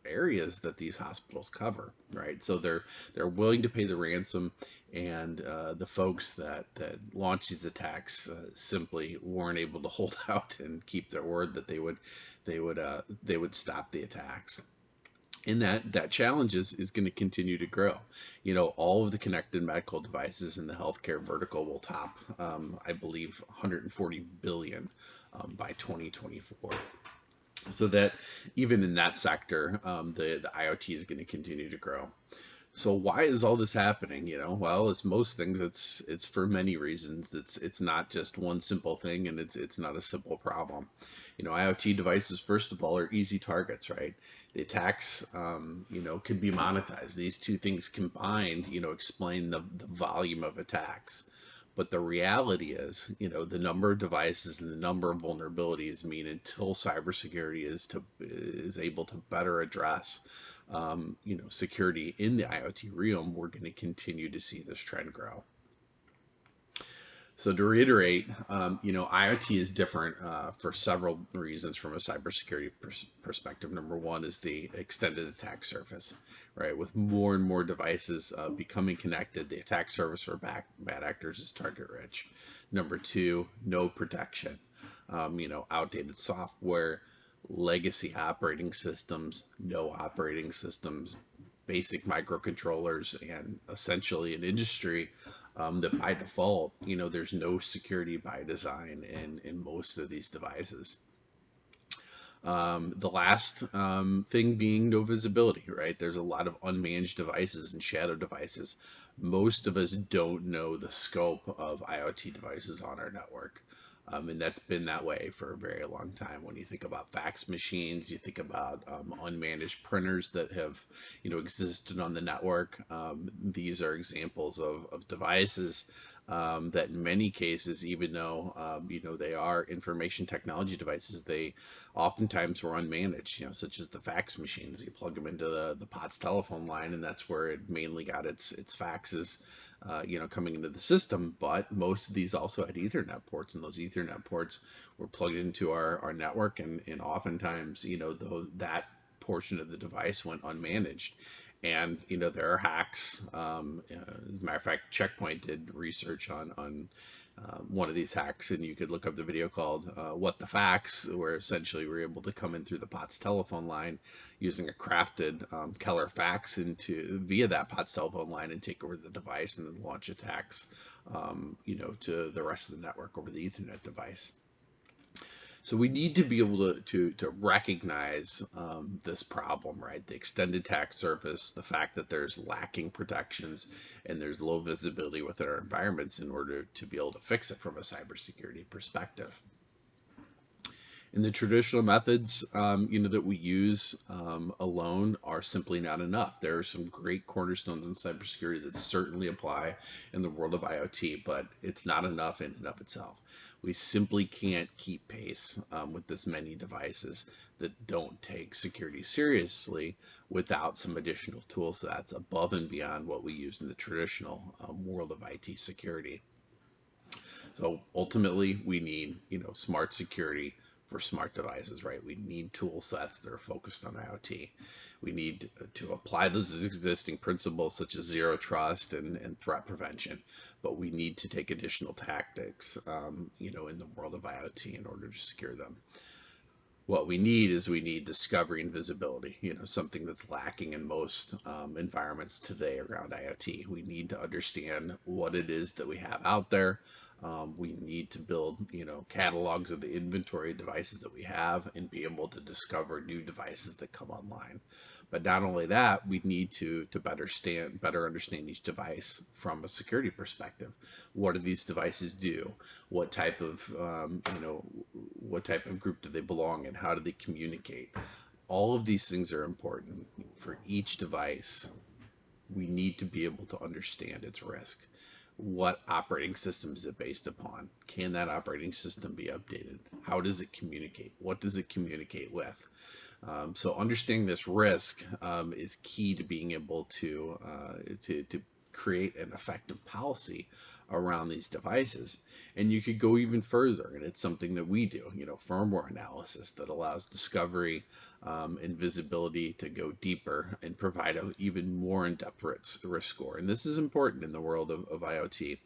areas that these hospitals cover, right? So they're willing to pay the ransom, and the folks that launched these attacks simply weren't able to hold out and keep their word that they would stop the attacks. And that challenge is going to continue to grow. All of the connected medical devices in the healthcare vertical will top, I believe, 140 billion by 2024. So that even in that sector, the IoT is going to continue to grow. So why is all this happening? Well, as most things, it's for many reasons. It's not just one simple thing, and it's not a simple problem. IoT devices, first of all, are easy targets, right? The attacks, can be monetized. These two things combined, explain the volume of attacks. But the reality is, the number of devices and the number of vulnerabilities mean until cybersecurity is able to better address security in the IoT realm, we're going to continue to see this trend grow. So to reiterate, IoT is different for several reasons from a cybersecurity perspective. Number one is the extended attack surface, right? With more and more devices becoming connected, the attack surface for bad actors is target rich. Number two, no protection. Outdated software, legacy operating systems, no operating systems, basic microcontrollers, and essentially an industry that by default, there's no security by design in most of these devices. The last thing being no visibility, right? There's a lot of unmanaged devices and shadow devices. Most of us don't know the scope of IoT devices on our network. And that's been that way for a very long time. When you think about fax machines, you think about unmanaged printers that have, existed on the network. These are examples of devices that in many cases, even though, they are information technology devices, they oftentimes were unmanaged, such as the fax machines. You plug them into the POTS telephone line, and that's where it mainly got its faxes coming into the system. But most of these also had Ethernet ports, and those Ethernet ports were plugged into our network, and oftentimes, that portion of the device went unmanaged. And there are hacks. As a matter of fact, Checkpoint did research on one of these hacks, and you could look up the video called "What the Fax," where essentially we're able to come in through the POTS telephone line using a crafted Keller fax via that POTS telephone line and take over the device, and then launch attacks, to the rest of the network over the Ethernet device. So we need to be able to recognize this problem, right? The extended attack surface, the fact that there's lacking protections and there's low visibility within our environments in order to be able to fix it from a cybersecurity perspective. And the traditional methods, that we use alone are simply not enough. There are some great cornerstones in cybersecurity that certainly apply in the world of IoT, but it's not enough in and of itself. We simply can't keep pace with this many devices that don't take security seriously without some additional tool sets above and beyond what we use in the traditional world of IT security. So ultimately, we need, smart security for smart devices, right? We need tool sets that are focused on IoT. We need to apply those existing principles such as zero trust and threat prevention, but we need to take additional tactics, in the world of IoT in order to secure them. What we need discovery and visibility, something that's lacking in most environments today around IoT. We need to understand what it is that we have out there, We need to build, catalogs of the inventory of devices that we have and be able to discover new devices that come online. But not only that, we need to better understand each device from a security perspective. What do these devices do? What type of what type of group do they belong in? How do they communicate? All of these things are important. For each device, we need to be able to understand its risk. What operating system is it based upon? Can that operating system be updated? How does it communicate? What does it communicate with? So understanding this risk is key to being able to create an effective policy around these devices. And you could go even further, and it's something that we do, firmware analysis that allows discovery and visibility to go deeper and provide an even more in-depth risk score. And this is important in the world of IoT.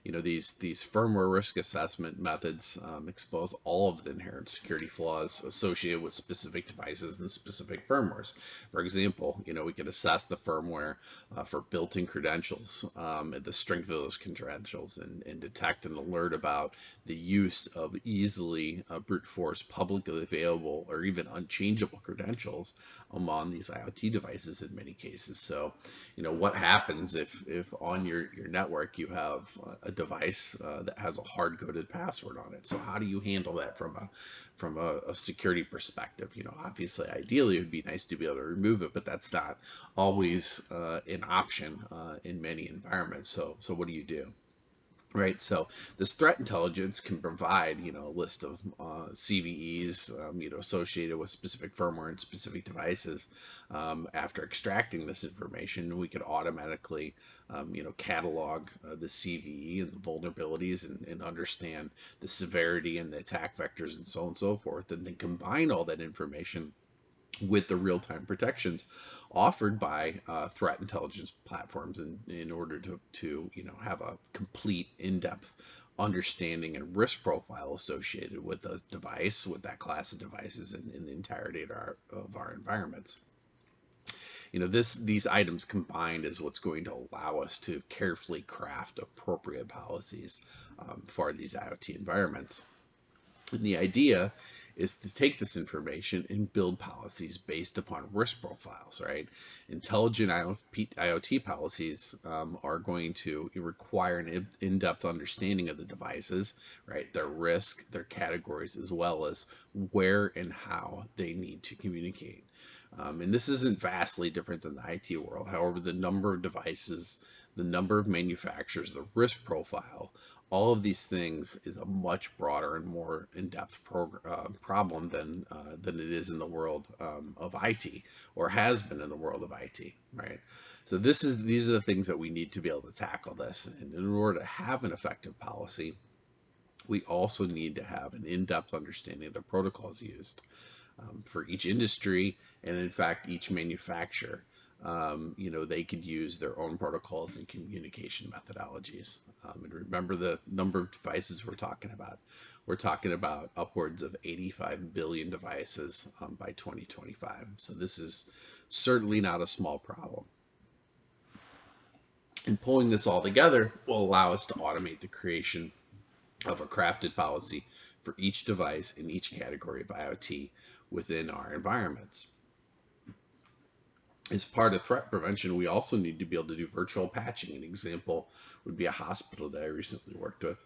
These firmware risk assessment methods expose all of the inherent security flaws associated with specific devices and specific firmwares. For example, we can assess the firmware for built-in credentials, and the strength of those credentials, and detect and alert about the use of easily brute force, publicly available, or even unchangeable credentials among these IoT devices in many cases. So, what happens if on your network you have a device that has a hard-coded password on it? So how do you handle that from a security perspective? Obviously, ideally, it would be nice to be able to remove it, but that's not always an option in many environments. So what do you do? Right, so this threat intelligence can provide, a list of CVEs, associated with specific firmware and specific devices. After extracting this information, we could automatically, catalog the CVE and the vulnerabilities, and understand the severity and the attack vectors and so on and so forth, and then combine all that information with the real-time protections offered by threat intelligence platforms in order to have a complete in-depth understanding and risk profile associated with the device, with that class of devices, and in the entirety of our environments. These items combined is what's going to allow us to carefully craft appropriate policies for these IoT environments. And the idea is to take this information and build policies based upon risk profiles, right? Intelligent IoT policies are going to require an in-depth understanding of the devices, right? Their risk, their categories, as well as where and how they need to communicate. And this isn't vastly different than the IT world. However, the number of devices, the number of manufacturers, the risk profile, all of these things is a much broader and more in-depth problem than it is in the world of IT, or has been in the world of IT, right? So these are the things that we need to be able to tackle this. And in order to have an effective policy, we also need to have an in-depth understanding of the protocols used for each industry, and in fact each manufacturer. They could use their own protocols and communication methodologies. And remember the number of devices we're talking about. We're talking about upwards of 85 billion devices by 2025. So this is certainly not a small problem. And pulling this all together will allow us to automate the creation of a crafted policy for each device in each category of IoT within our environments. As part of threat prevention, we also need to be able to do virtual patching. An example would be a hospital that I recently worked with.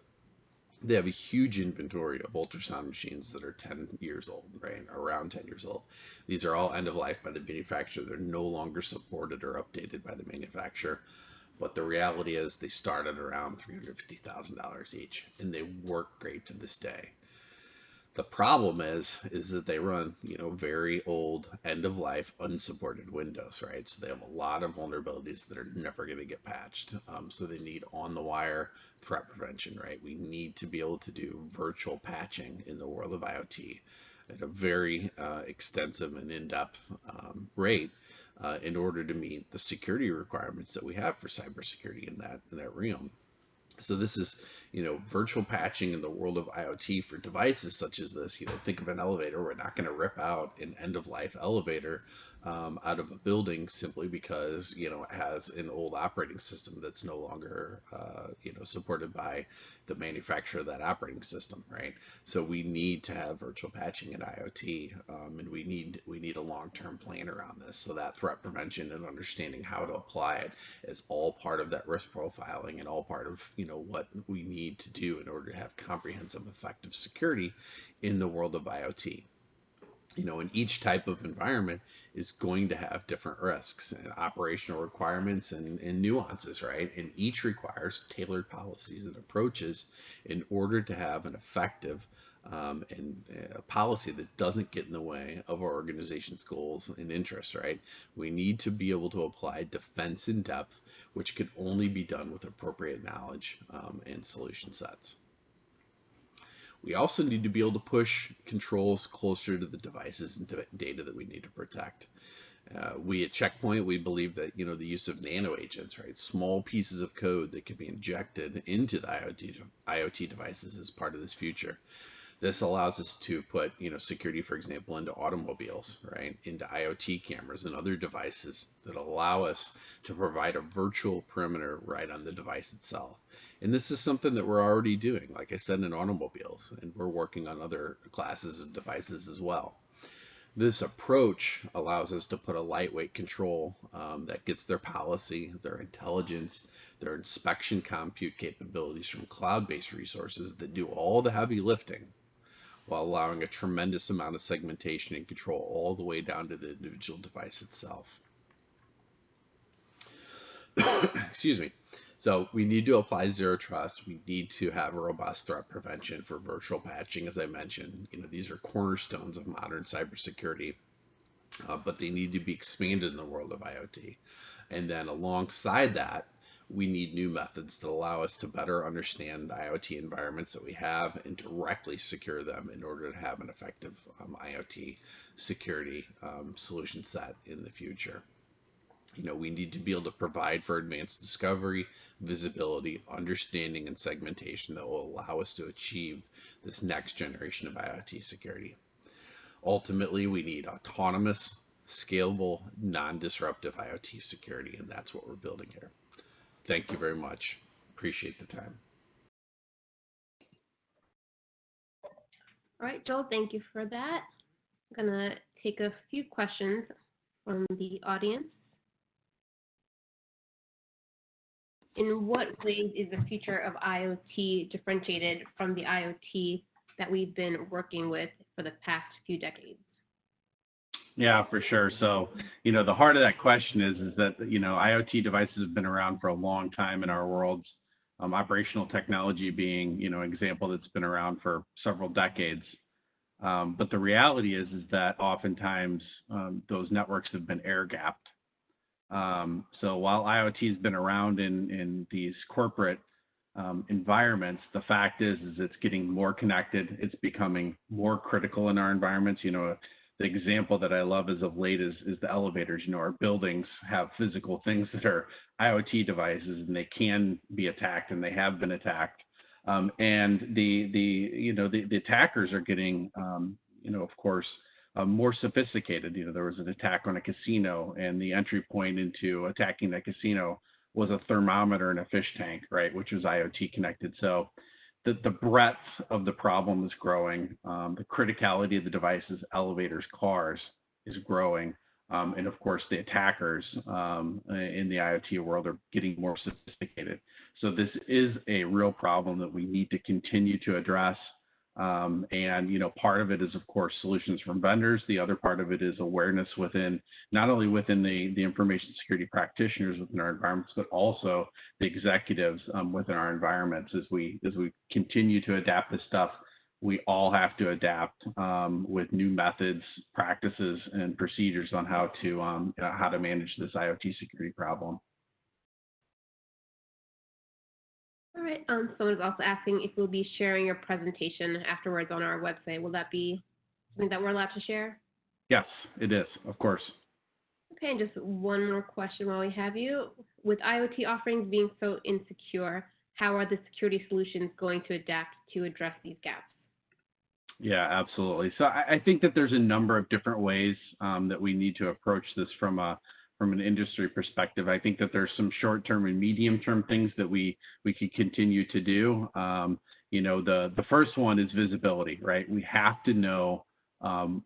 They have a huge inventory of ultrasound machines that are 10 years old, right? Around 10 years old. These are all end of life by the manufacturer. They're no longer supported or updated by the manufacturer. But the reality is they started around $350,000 each, and they work great to this day. The problem is that they run, very old, end-of-life, unsupported Windows, right? So they have a lot of vulnerabilities that are never going to get patched. So they need on-the-wire threat prevention, right? We need to be able to do virtual patching in the world of IoT at a very extensive and in-depth rate in order to meet the security requirements that we have for cybersecurity in that realm. So this is, virtual patching in the world of IoT for devices such as this. Think of an elevator. We're not going to rip out an end-of-life elevator out of a building simply because, you know, it has an old operating system that's no longer, you know, supported by the manufacturer of that operating system, right? So we need to have virtual patching in IoT, and we need a long-term plan around this. So that threat prevention and understanding how to apply it is all part of that risk profiling and all part of, you know, what we need to do in order to have comprehensive, effective security in the world of IoT. You know, and each type of environment is going to have different risks and operational requirements and nuances, right? And each requires tailored policies and approaches in order to have an effective and a policy that doesn't get in the way of our organization's goals and interests, right? We need to be able to apply defense in depth, which can only be done with appropriate knowledge and solution sets. We also need to be able to push controls closer to the devices and data that we need to protect. We at Checkpoint, we believe that, you know, the use of nano agents, right, small pieces of code that can be injected into the IoT devices is part of this future. This allows us to put, you know, security, for example, into automobiles, right, into IoT cameras and other devices that allow us to provide a virtual perimeter right on the device itself. And this is something that we're already doing, like I said, in automobiles, and we're working on other classes of devices as well. This approach allows us to put a lightweight control that gets their policy, their intelligence, their inspection compute capabilities from cloud-based resources that do all the heavy lifting, while allowing a tremendous amount of segmentation and control all the way down to the individual device itself. Excuse me. So we need to apply zero trust. We need to have a robust threat prevention for virtual patching, as I mentioned. You know, these are cornerstones of modern cybersecurity, but they need to be expanded in the world of IoT. And then alongside that, we need new methods that allow us to better understand the IoT environments that we have and directly secure them in order to have an effective IoT security solution set in the future. You know, we need to be able to provide for advanced discovery, visibility, understanding, and segmentation that will allow us to achieve this next generation of IoT security. Ultimately, we need autonomous, scalable, non-disruptive IoT security, and that's what we're building here. Thank you very much. Appreciate the time. All right, Joel, thank you for that. I'm going to take a few questions from the audience. In what ways is the future of IoT differentiated from the IoT that we've been working with for the past few decades? Yeah, for sure. So, you know, the heart of that question is that, you know, IoT devices have been around for a long time in our worlds. Operational technology being, you know, an example that's been around for several decades. But the reality is that oftentimes those networks have been air-gapped. So while IoT has been around in these corporate environments, the fact is it's getting more connected. It's becoming more critical in our environments. You know, the example that I love as of late is the elevators. You know, our buildings have physical things that are IoT devices, and they can be attacked, and they have been attacked. And the attackers are getting, you know, of course, more sophisticated. You know, there was an attack on a casino, and the entry point into attacking that casino was a thermometer and a fish tank, right, which was IoT connected. So the breadth of the problem is growing. The criticality of the devices, elevators, cars, is growing. And of course, the attackers in the IoT world are getting more sophisticated. So this is a real problem that we need to continue to address. And, you know, part of it is, of course, solutions from vendors. The other part of it is awareness within, not only within the information security practitioners within our environments, but also the executives within our environments. As we continue to adapt this stuff, we all have to adapt with new methods, practices, and procedures on how to manage this IoT security problem. All right. Someone's also asking if we'll be sharing your presentation afterwards on our website. Will that be something that we're allowed to share? Yes, it is, of course. Okay, and just one more question while we have you. With IoT offerings being so insecure, how are the security solutions going to adapt to address these gaps? Yeah, absolutely. So I think that there's a number of different ways that we need to approach this from an industry perspective. I think that there's some short-term and medium-term things that we could continue to do. The first one is visibility, right? We have to know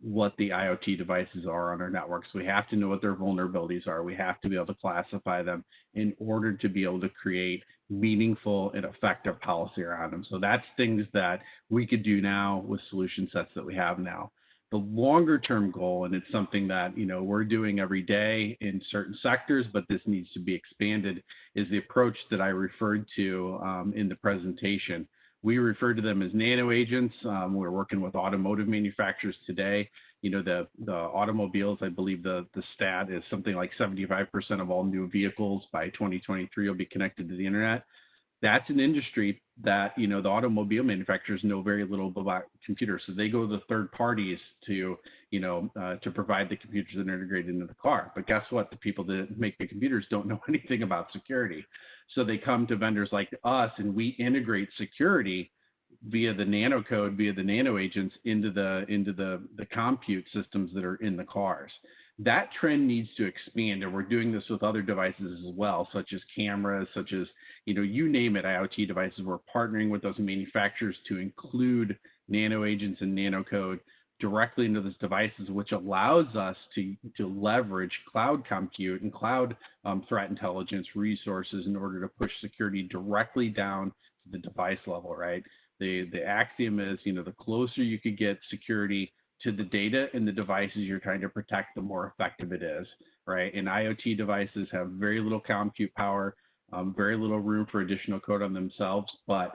what the IoT devices are on our networks. We have to know what their vulnerabilities are. We have to be able to classify them in order to be able to create meaningful and effective policy around them. So that's things that we could do now with solution sets that we have now. The longer term goal, and it's something that we're doing every day in certain sectors, but this needs to be expanded, is the approach that I referred to in the presentation. We refer to them as nano agents. We're working with automotive manufacturers today. The automobiles, I believe the stat is something like 75% of all new vehicles by 2023 will be connected to the internet. That's an industry that, the automobile manufacturers know very little about computers. So they go to the third parties to provide the computers that are integrated into the car. But guess what? The people that make the computers don't know anything about security. So they come to vendors like us, and we integrate security via the nano code, via the nano agents into the compute systems that are in the cars. That trend needs to expand, and we're doing this with other devices as well, such as cameras, such as, you name it, IoT devices. We're partnering with those manufacturers to include nano agents and nano code directly into those devices, which allows us to leverage cloud compute and cloud threat intelligence resources in order to push security directly down to the device level, right? The axiom is, the closer you could get security to the data and the devices you're trying to protect, the more effective it is, right? And IoT devices have very little compute power, very little room for additional code on themselves, but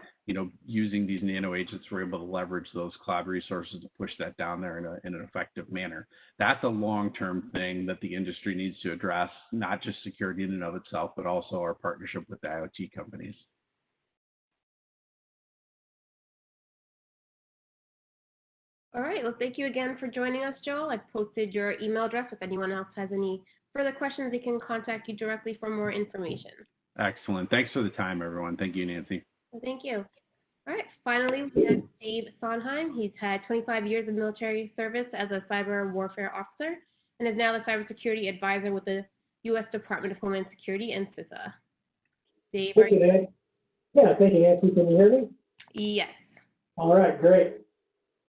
using these nano agents, we're able to leverage those cloud resources to push that down there in an effective manner. That's a long-term thing that the industry needs to address, not just security in and of itself, but also our partnership with the IoT companies. All right, well, thank you again for joining us, Joel. I've posted your email address. If anyone else has any further questions, they can contact you directly for more information. Excellent. Thanks for the time, everyone. Thank you, Nancy. Well, thank you. All right, finally, we have Dave Sondheim. He's had 25 years of military service as a cyber warfare officer and is now the cybersecurity advisor with the U.S. Department of Homeland Security and CISA. Dave, thank you, Nancy. Yeah, thank you, Nancy. Can you hear me? Yes. All right, great.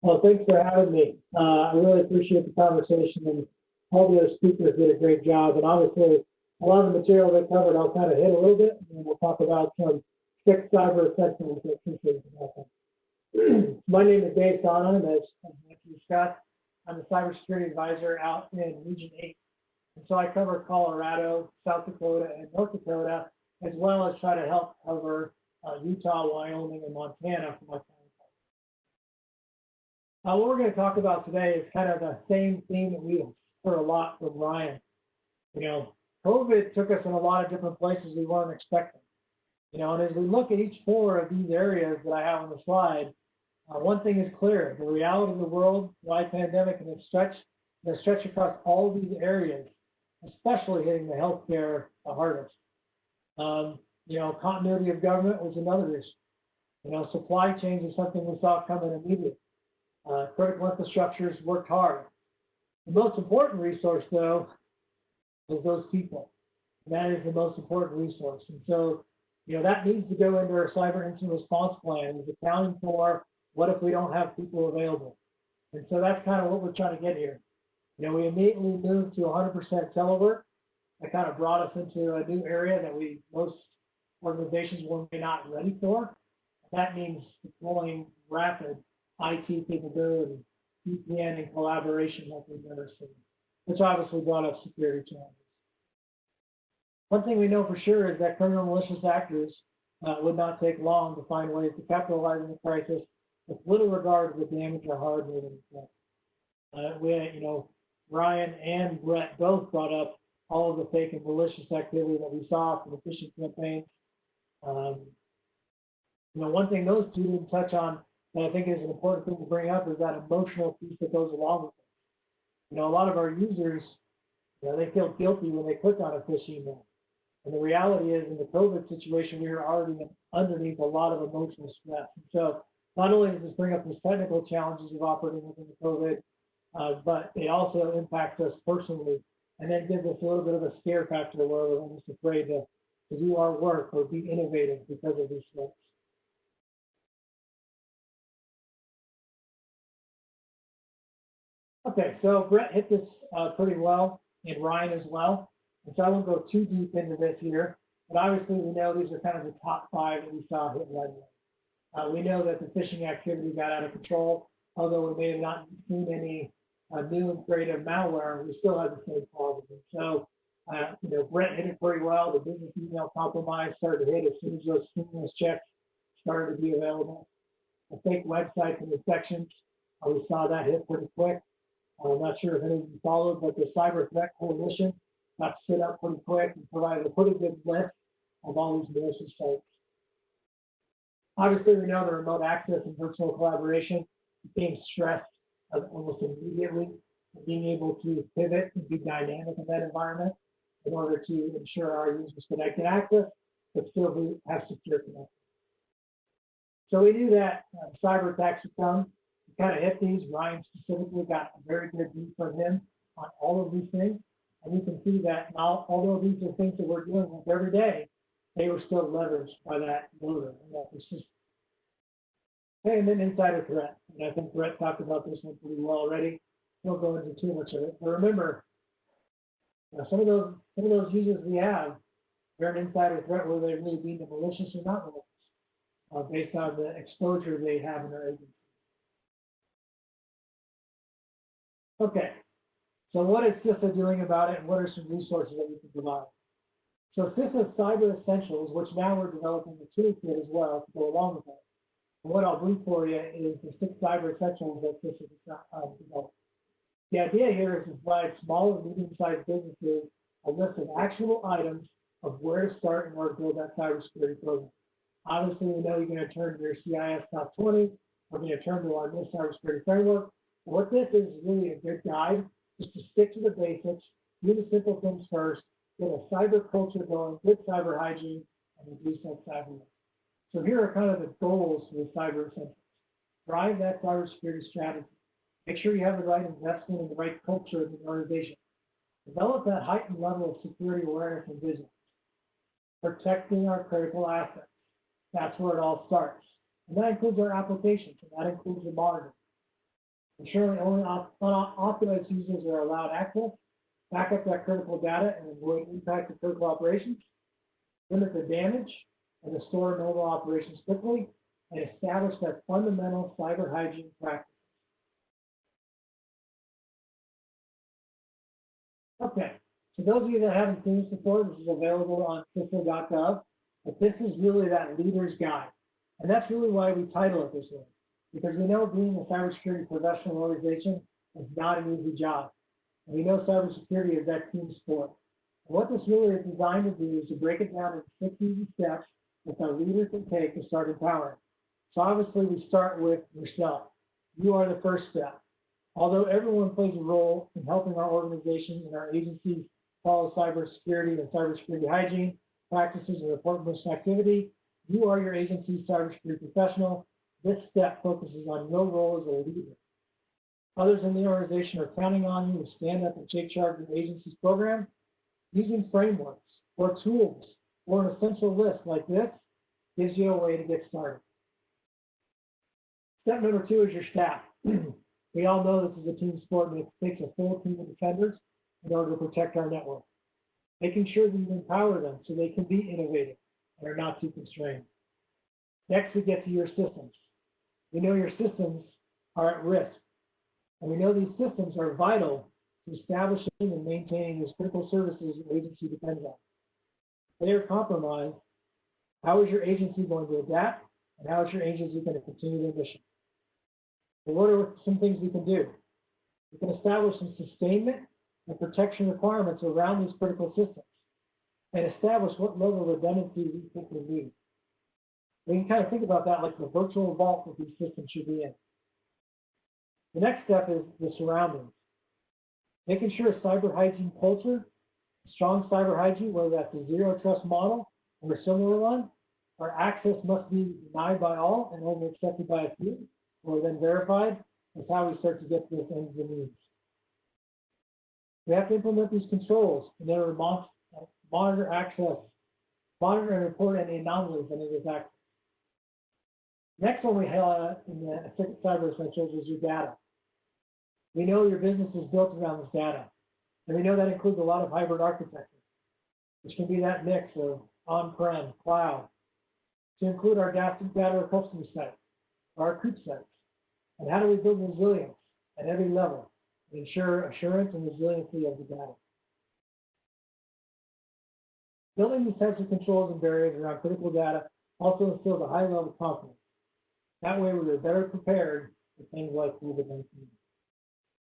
Well, thanks for having me. I really appreciate the conversation, and all the other speakers did a great job. And obviously, a lot of the material they covered, I'll kind of hit a little bit, and we'll talk about some 6 cyber essentials that appreciate it. My name is Dave Sondheim, as Nancy discussed. I'm the cybersecurity advisor out in Region 8. And so I cover Colorado, South Dakota, and North Dakota, as well as try to help cover Utah, Wyoming, and Montana for my time. What we're going to talk about today is kind of the same theme that we heard a lot from Ryan. COVID took us in a lot of different places we weren't expecting. And as we look at each 4 of these areas that I have on the slide, one thing is clear: the reality of the worldwide pandemic and its stretch across all of these areas, especially hitting the healthcare the hardest. Continuity of government was another issue. Supply chains is something we saw coming immediately. Critical infrastructures worked hard. The most important resource, though, is those people. And that is the most important resource. And so, that needs to go into our cyber incident response plan, is accounting for what if we don't have people available. And so that's kind of what we're trying to get here. We immediately moved to 100% telework. That kind of brought us into a new area that most organizations were not ready for. That means deploying rapid IT capability, VPN, and collaboration like we've never seen, which obviously brought up security challenges. One thing we know for sure is that criminal malicious actors would not take long to find ways to capitalize on the crisis with little regard to the damage or harm made. Ryan and Brett both brought up all of the fake and malicious activity that we saw from the phishing campaigns. One thing those two didn't touch on that I think is an important thing to bring up is that emotional piece that goes along with it. A lot of our users, they feel guilty when they click on a phishing email. And the reality is, in the COVID situation, we were already underneath a lot of emotional stress. And so Not only does this bring up the technical challenges of operating within the COVID, but it also impacts us personally, and then gives us a little bit of a scare factor where we're almost afraid to do our work or be innovative because of these threats. Okay, so Brett hit this pretty well, and Ryan as well. And so I won't go too deep into this here, but obviously we know these are kind of the top 5 that we saw hit right away. We know that the phishing activity got out of control, although we may have not seen any new and creative malware, we still have the same problem. So, Brett hit it pretty well. The business email compromise started to hit as soon as those stimulus checks started to be available. The fake websites and infections, we saw that hit pretty quick. I'm not sure if any of you followed, but the Cyber Threat Coalition got stood up pretty quick and provided a pretty good list of all these malicious sites. Obviously, we know the remote access and virtual collaboration being stressed almost immediately, and being able to pivot and be dynamic in that environment in order to ensure our users can access, but still have secure connection. So we knew that cyber attacks would come. We kind of hit these. Ryan specifically got a very good view from him on all of these things. And you can see that now, although these are things that we're dealing with every day, they were still leveraged by that loader and that persistent. Okay, and then insider threat. And I think Brett talked about this one pretty well already. Don't go into too much of it. But remember, some of those users we have, they're an insider threat whether they really deemed malicious or not malicious, based on the exposure they have in their agency. Okay, so what is CISA doing about it, and what are some resources that we can provide? So CISA Cyber Essentials, which now we're developing the toolkit as well to go along with it. And what I'll brief for you is the 6 cyber essentials that CISA developed. The idea here is to provide small and medium-sized businesses a list of actionable items of where to start in order to build that cybersecurity program. Obviously, we know you're going to turn to your CIS Top 20. We're going to turn to our new cybersecurity framework. And what this is really a good guide, just to stick to the basics, do the simple things first, get a cyber culture going, good cyber hygiene, and reduce that cyber risk. So here are kind of the goals for the cyber essentials. Drive that cybersecurity strategy. Make sure you have the right investment and the right culture in the organization. Develop that heightened level of security awareness and vigilance. Protecting our critical assets. That's where it all starts. And that includes our applications, and that includes the monitoring. Ensuring only authorized users are allowed access. Back up that critical data and avoid impact to critical operations. Limit the damage and restore normal operations quickly. And establish that fundamental cyber hygiene practice. Okay, so those of you that haven't seen this before, this is available on CISA.gov, but this is really that leader's guide. And that's really why we title it this way, because we know being a cybersecurity professional organization is not an easy job. And we know cybersecurity is that team sport. And what this really is designed to do is to break it down into 6 easy steps that our leaders can take to start empowering. So obviously we start with yourself. You are the first step. Although everyone plays a role in helping our organization and our agencies follow cybersecurity and cybersecurity hygiene practices and report most activity, you are your agency's cybersecurity professional. This step focuses on your role as a leader. Others in the organization are counting on you to stand up and take charge of the agency's program. Using frameworks or tools or an essential list like this gives you a way to get started. Step number 2 is your staff. We all know this is a team sport, and it takes a full team of defenders in order to protect our network. Making sure that you empower them so they can be innovative and are not too constrained. Next, we get to your systems. We know your systems are at risk, and we know these systems are vital to establishing and maintaining these critical services your agency depends on. If they are compromised, how is your agency going to adapt, and how is your agency going to continue their mission? So what are some things we can do? We can establish some sustainment and protection requirements around these critical systems and establish what level of redundancy we think we need. We can kind of think about that like the virtual vault that these systems should be in. The next step is the surroundings. Making sure a cyber hygiene culture, strong cyber hygiene, whether that's a zero trust model or a similar one, Our access must be denied by all and only accepted by a few, or then verified. That's how we start to get to the ends and needs. We have to implement these controls in order to monitor access, monitor and report any anomalies in this access. Next one we highlight in the cyber essentials is your data. We know your business is built around this data, and we know that includes a lot of hybrid architecture, which can be that mix of on-prem, cloud, to include our data custom sites, our COOP sites, and how do we build resilience at every level and ensure assurance and resiliency of the data. Building these types of controls and barriers around critical data also instills a high level of confidence. That way we are better prepared for things like COVID-19.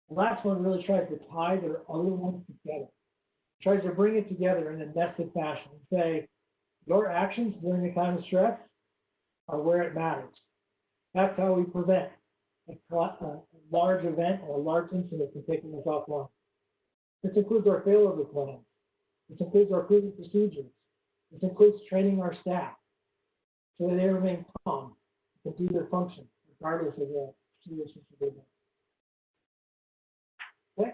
The last one really tries to tie their other ones together, tries to bring it together in a nested fashion and say, your actions during a time of stress are where it matters. That's how we prevent a large event or a large incident from taking us offline. This includes our failover plans. This includes our proven procedures. This includes training our staff so that they remain calm and do their function regardless of the seriousness of the event. Okay?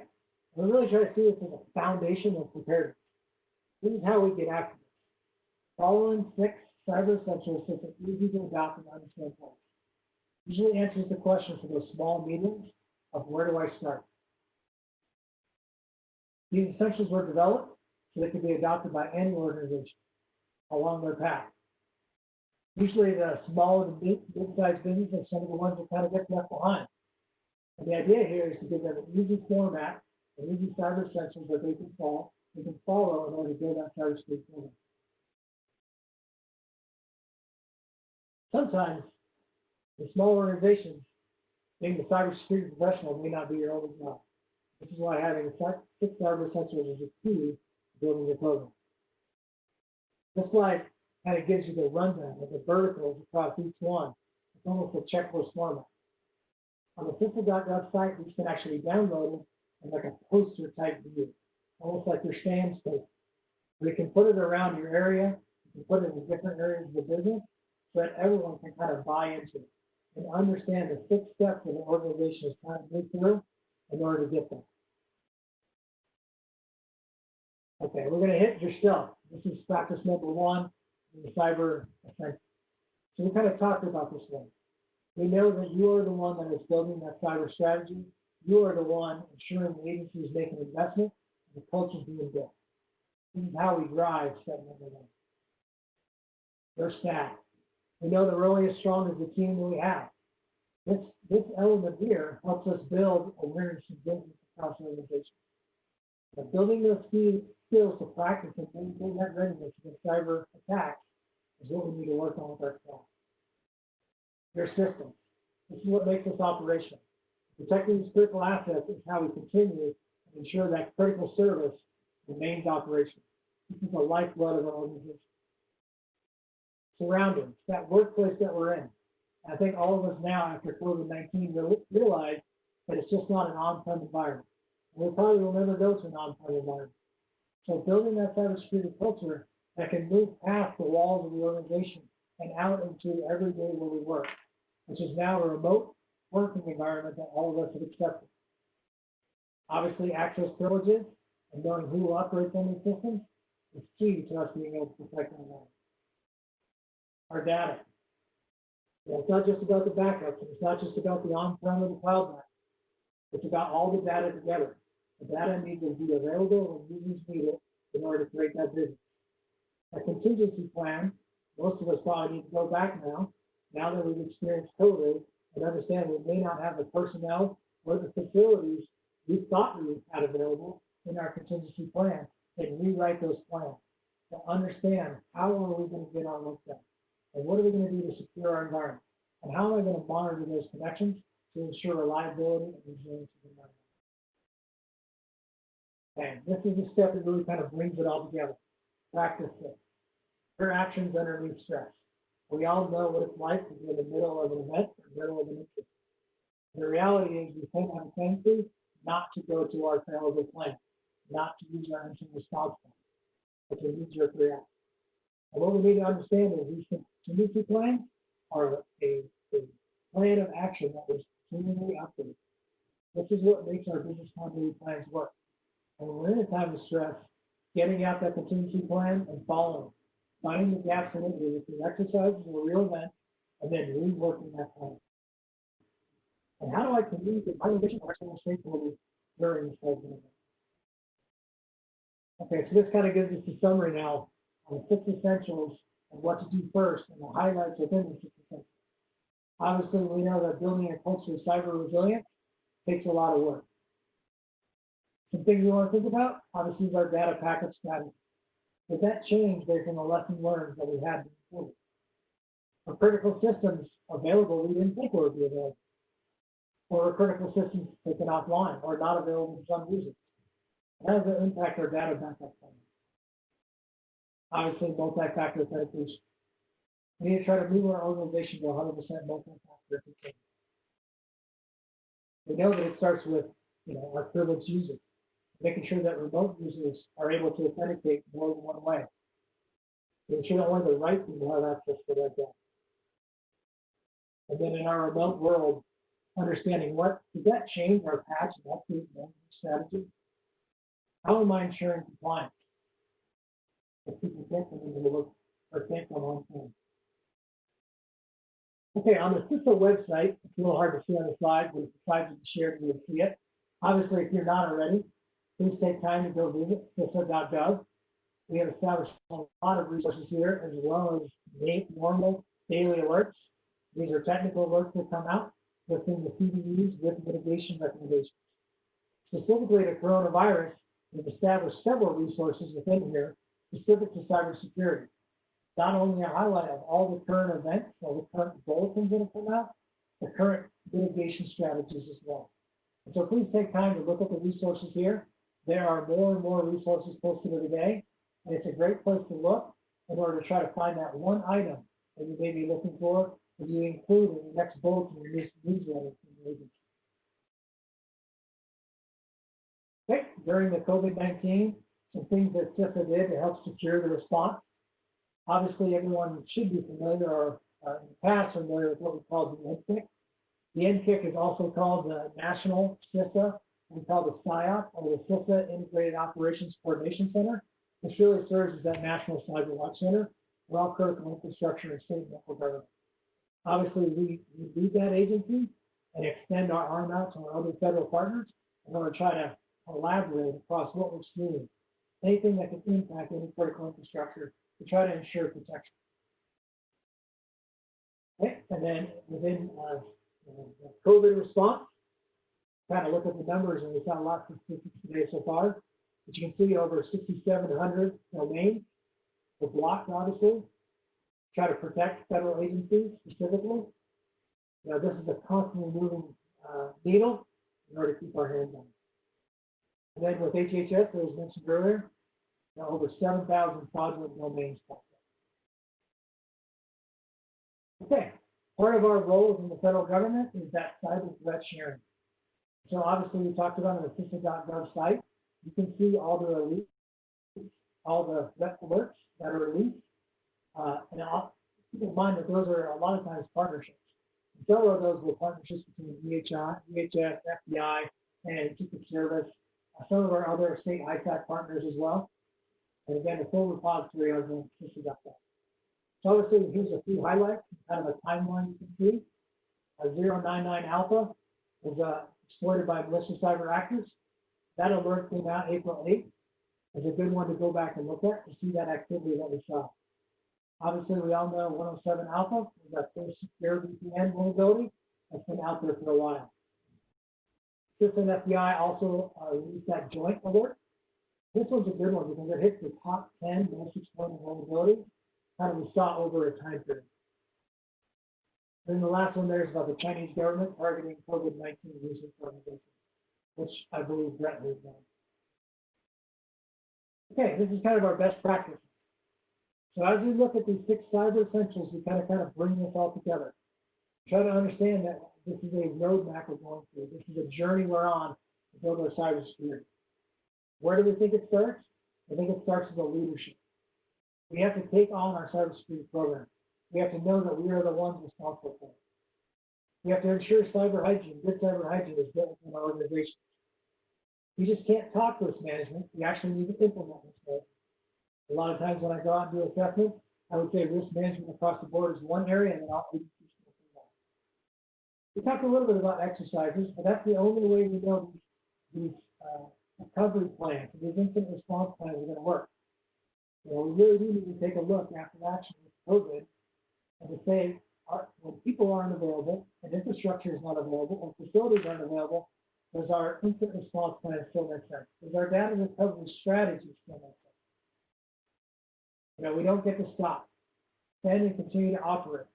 We really try to see this as a foundation of preparedness. This is how we get after this. Following 6 cyber essentials so it's easy to adopt and understand things. Usually answers the question for those small meetings of where do I start? These essentials were developed so they can be adopted by any organization along their path. Usually the small and mid-sized businesses are some of the ones that kind of get left behind. And the idea here is to give them an easy format, an easy cyber essentials that they can follow in order to build that cybersecurity program. Sometimes in small organizations, being the cybersecurity professional may not be your only job. This is why having 6 cyber essentials is a key to building your program. This slide kind of gives you the rundown of the verticals across each one. It's almost a checklist format. On the simple.gov site, you can actually download it in like a poster type view, almost like your stand space. You can put it around your area, you can put it in different areas of the business so that everyone can kind of buy into it and understand the 6 steps that an organization is trying to move through in order to get there. Okay, we're going to hit your stuff. This is practice number 1 in the cyber essentials. So we kind of talked about this one. We know that you are the one that is building that cyber strategy. You are the one ensuring the agency is making investment and the culture is being built. This is how we drive step number 1. Your staff. We know that we're only as strong as the team that we have. This element here helps us build awareness and business across the organization. But building those skills to practice and maintain that readiness against cyber attacks is what we need to work on with our staff. Your systems. This is what makes us operational. Protecting these critical assets is how we continue and ensure that critical service remains operational. This is the lifeblood of our organization. Surroundings, that workplace that we're in. I think all of us now, after COVID-19, realize that it's just not an on-prem environment. And we'll probably will never go to an on-prem environment. So building that cybersecurity culture that can move past the walls of the organization and out into every day where we work, which is now a remote working environment that all of us have accepted. Obviously, access privileges and knowing who operates on these systems is key to us being able to protect our environment. Our data. It's not just about the backups, and it's not just about the on-prem or the cloud backup. It's about all the data together. The data needs to be available when users need it in order to create that business. A contingency plan, most of us probably need to go back now that we've experienced COVID, and understand we may not have the personnel or the facilities we thought we had available in our contingency plan, and rewrite those plans to understand how are we going to get our work done. And what are we going to do to secure our environment? And how am I going to monitor those connections to ensure reliability and resilience of the environment? And this is the step that really kind of brings it all together. Practice it. Your actions underneath stress. We all know what it's like to be in the middle of an event or the middle of an incident. The reality is we tend to have a tendency not to go to our failover plan, not to use our incident response plan, but to knee-jerk react. And what we need to understand is contingency plans are a plan of action that is continually updated. This is what makes our business continuity plans work. And when we're in a time of stress, getting out that contingency plan and following, finding the gaps in it with the exercises or real events, and then reworking that plan. And how do I communicate my vision to external stakeholders during this type of event? Okay, so this kind of gives us a summary now on the 6 essentials and what to do first and the highlights within the 6 essentials. Obviously, we know that building a culture of cyber resilience takes a lot of work. Some things we want to think about, obviously, is our data packet strategy. Does that change based on the lesson learned that we had before? Are critical systems available we didn't think would be available? Or are critical systems taken offline or not available for some reason? How does that impact our data backup plan? Obviously, multi-factor authentication. We need to try to move our organization to 100% multi-factor authentication. We know that it starts with, our privileged users, making sure that remote users are able to authenticate more than one way. Making sure that only the right people have access to that data. And then in our remote world, understanding does that change our patch and update management strategy? How am I ensuring compliance? If people get them into the look or think on one thing. Okay, on the CISA website, it's a little hard to see on the slide, but if the slides are shared, you'll see it. Obviously, if you're not already, please take time to go visit CISA.gov. We have established a lot of resources here, as well as normal daily alerts. These are technical alerts that come out within the CVEs with mitigation recommendations. Specifically to coronavirus, we've established several resources within here specific to cybersecurity. Not only a highlight of all the current events or the current bulletins that have come out, the current mitigation strategies as well. And so please take time to look at the resources here. There are more and more resources posted today, and it's a great place to look in order to try to find that one item that you may be looking for that you include in the next bulletin or newsletter from the agency. Okay, during the COVID-19, some things that CISA did to help secure the response. Obviously, everyone should be familiar or in the past familiar with what we call the NTIC. The NTIC is also called the National CISA, we call the SIOP, or the CISA Integrated Operations Coordination Center, which really serves as that National Cyber Watch Center for all critical infrastructure and state and local government. Obviously, we lead that agency and extend our arm out to our other federal partners in order to try to collaborate across what we're seeing, anything that can impact any critical infrastructure to try to ensure protection. Okay, and then within the COVID response, kind of look at the numbers, and we've got lots of statistics today so far. But you can see over 6,700 domains were blocked, obviously. Try to protect federal agencies specifically. Now, this is a constantly moving needle in order to keep our hands on it. And then with HHS, as mentioned earlier, over 7,000 fraudulent domains popped up. Okay, part of our role within the federal government is that cyber threat sharing. So obviously, we talked about on the CISA.gov site, you can see all the releases, all the threat alerts that are released. And I'll keep in mind that those are a lot of times partnerships. Several of those were partnerships between DHS, FBI, and Secret Service, some of our other state ISAC partners as well. And again, the full repository is on CISA.gov. So obviously, here's a few highlights, kind of a timeline you can see. 099 Alpha was exploited by malicious cyber actors. That alert came out April 8th. It's a good one to go back and look at to see that activity that we saw. Obviously, we all know 107 Alpha was that first secure VPN vulnerability that's been out there for a while. CISA and FBI also released that joint alert. This one's a good one because it hits the top 10 most exploited vulnerabilities kind of we saw over a time period. Then the last one there is about the Chinese government targeting COVID-19 research organizations, which I believe Brett has done. Okay, this is kind of our best practice. So as we look at these 6 cyber essentials, we kind of bring this all together. Try to understand that this is a roadmap we're going through. This is a journey we're on to build our cybersecurity. Where do we think it starts? I think it starts with the leadership. We have to take on our cybersecurity program. we have to know that we are the ones responsible for it. We have to ensure cyber hygiene, good cyber hygiene is built in our organization. We just can't talk risk management. We actually need to implement risk management. A lot of times when I go out and do assessments, I would say risk management across the board is one area, and then I'll agencies something else. We talked a little bit about exercises, but that's the only way we know these recovery plans, these incident response plans are going to work. You know, we really do need to take a look after action with COVID and to say, when people aren't available and infrastructure is not available and facilities aren't available, does our incident response plan still make sense? Does our data recovery strategy still make sense? You know, we don't get to stop. Stand and continue to operate.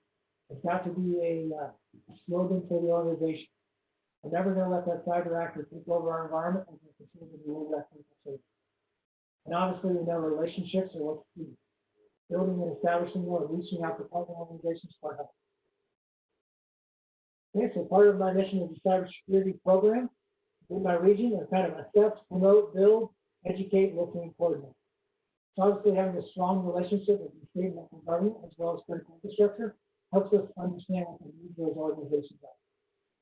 It's got to be a slogan for the organization. We're never going to let that cyber actor take over our environment, and we'll continue to deliver that critical safety. And obviously, we know relationships are what's key. Building and establishing more and reaching out to partner organizations for help. Okay, so part of my mission is the cybersecurity program in my region is kind of assess, promote, build, educate, listen, and coordinate. So obviously having a strong relationship with the state and local government as well as critical infrastructure helps us understand what the needs of those organizations are.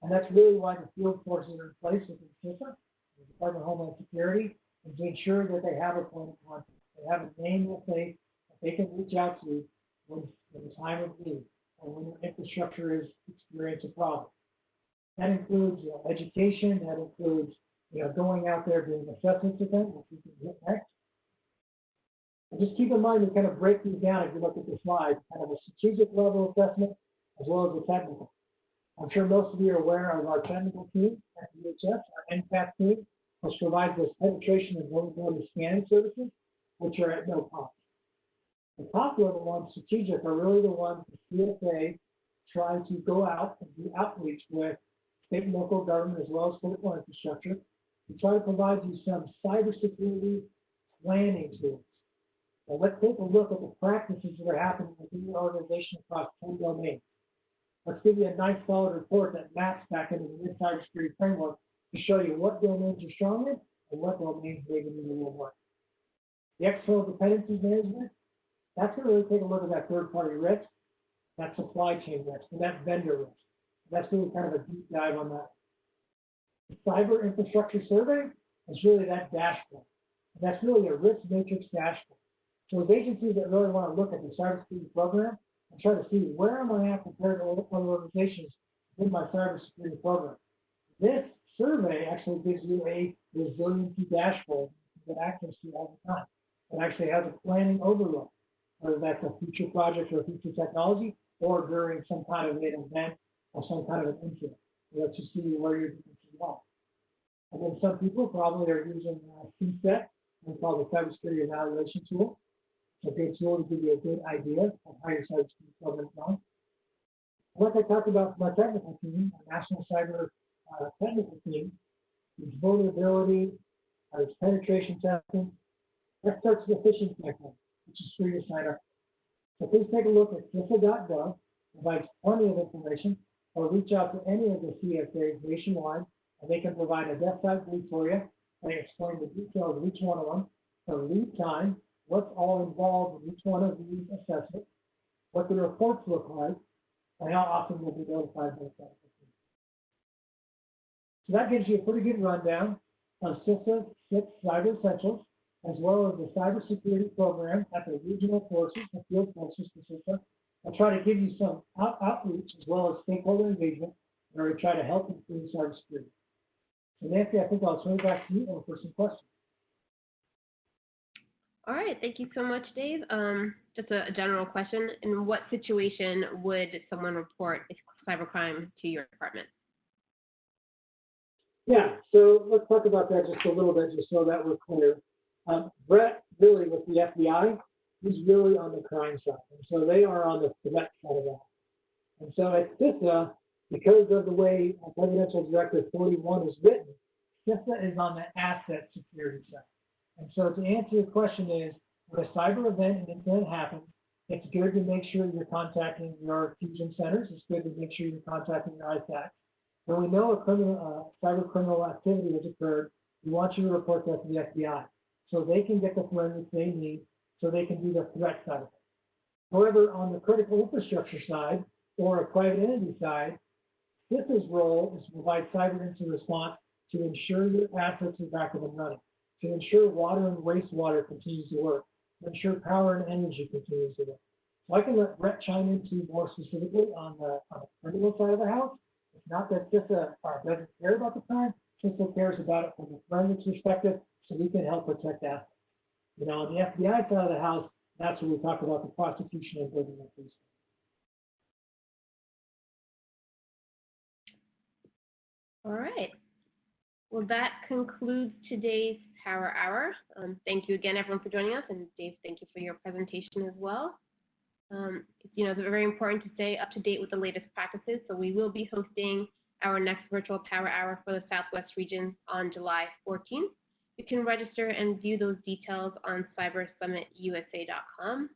And that's really why the field forces are in place within CISA, the Department of Homeland Security, and to ensure that they have a point of contact. They have a name that they can reach out to when the time of need or when their infrastructure is experiencing a problem. That includes education, that includes going out there doing assessments with them, which we can get next. And just keep in mind, we kind of break these down if you look at the slide, kind of a strategic level assessment as well as a technical. I'm sure most of you are aware of our technical team at DHS, our NCAP team, which provides us penetration and vulnerability scanning services, which are at no cost. The top level ones, strategic, are really the ones the CSA try to go out and do outreach with state and local government as well as critical infrastructure to try to provide you some cybersecurity planning tools. Now let's take a look at the practices that are happening within your organization across 10 domains. Let's give you a nice solid report that maps back into the cybersecurity framework to show you what domains are strong in and what domains maybe need a little work. The external dependencies management, that's going to really take a look at that third-party risk, that supply chain risk, and that vendor risk. That's really kind of a deep dive on that. The cyber infrastructure survey is really that dashboard. And that's really a risk matrix dashboard. So as agencies that really want to look at the cybersecurity program and try to see where am I at compared to other organizations in my cybersecurity program. This survey actually gives you a resiliency dashboard you get access to all the time. It actually has a planning overlook, whether that's a future project or a future technology, or during some kind of an event or some kind of an incident. It lets you see where you're involved. And then some people probably are using CSET, we call the cybersecurity evaluation tool. It's a good tool to give you a good idea of how your cybersecurity program is going. Like I talked about my technical team, our national cyber technical team, is vulnerability, its penetration testing. That starts the phishing cycle, which is free to sign up. So please take a look at CISA.gov, provides plenty of information, or reach out to any of the CSAs nationwide, and they can provide a desk side brief for you. They explain the details of each one of them, the lead time, what's all involved in each one of these assessments, what the reports look like, and how often you'll be notified by the technical team. So that gives you a pretty good rundown of CISA 6 Cyber Essentials, as well as the cybersecurity program at the regional forces, the field forces for CISA. I'll try to give you some outreach as well as stakeholder engagement where we try to help improve cybersecurity. So Nancy, I think I'll turn it back to you for some questions. All right, thank you so much, Dave. Just a general question. In what situation would someone report a cybercrime to your department? Yeah, so let's talk about that just a little bit, just so that we're clear. Brett, really with the FBI, he's really on the crime side. And so they are on the threat side of that. And so at CISA, because of the way Presidential Directive 41 is written, CISA is on the asset security side. And so to answer your question is, when a cyber event and incident happens, it's good to make sure you're contacting your fusion centers. It's good to make sure you're contacting your ISAC. When we know a cyber criminal activity has occurred, we want you to report that to the FBI so they can get the forensics they need so they can do the threat side of it. However, on the critical infrastructure side or a private entity side, CISA's role is to provide cyber incident response to ensure your assets are back up and running, to ensure water and wastewater continues to work, to ensure power and energy continues to work. So I can let Brett chime into more specifically on the critical side of the house. It's not that CISA doesn't care about the crime, CISA cares about it from the forensics perspective, so we can help protect assets. You know, on the FBI side of the house, that's when we talk about the prosecution and building the police. All right. Well, that concludes today's Power Hour. Thank you again, everyone, for joining us. And Dave, thank you for your presentation as well. You know, it's very important to stay up to date with the latest practices. So we will be hosting our next virtual Power Hour for the Southwest region on July 14th. You can register and view those details on cybersummitusa.com.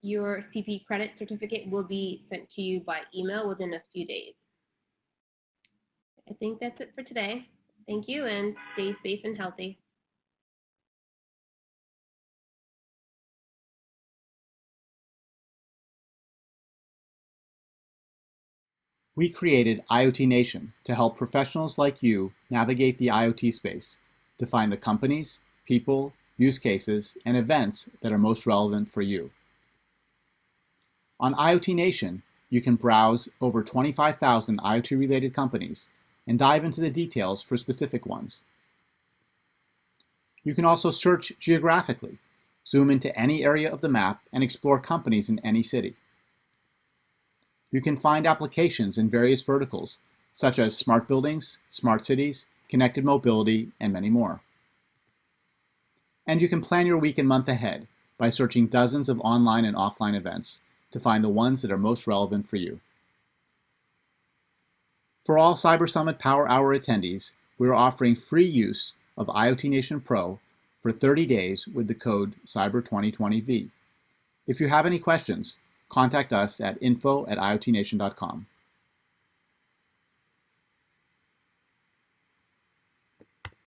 Your CP credit certificate will be sent to you by email within a few days. I think that's it for today. Thank you, and stay safe and healthy. We created IoT Nation to help professionals like you navigate the IoT space, to find the companies, people, use cases, and events that are most relevant for you. On IoT Nation, you can browse over 25,000 IoT-related companies and dive into the details for specific ones. You can also search geographically, zoom into any area of the map, and explore companies in any city. You can find applications in various verticals, such as smart buildings, smart cities, connected mobility, and many more. And you can plan your week and month ahead by searching dozens of online and offline events to find the ones that are most relevant for you. For all Cyber Summit Power Hour attendees, we are offering free use of IoT Nation Pro for 30 days with the code CYBER2020V. If you have any questions, contact us at info@iotnation.com.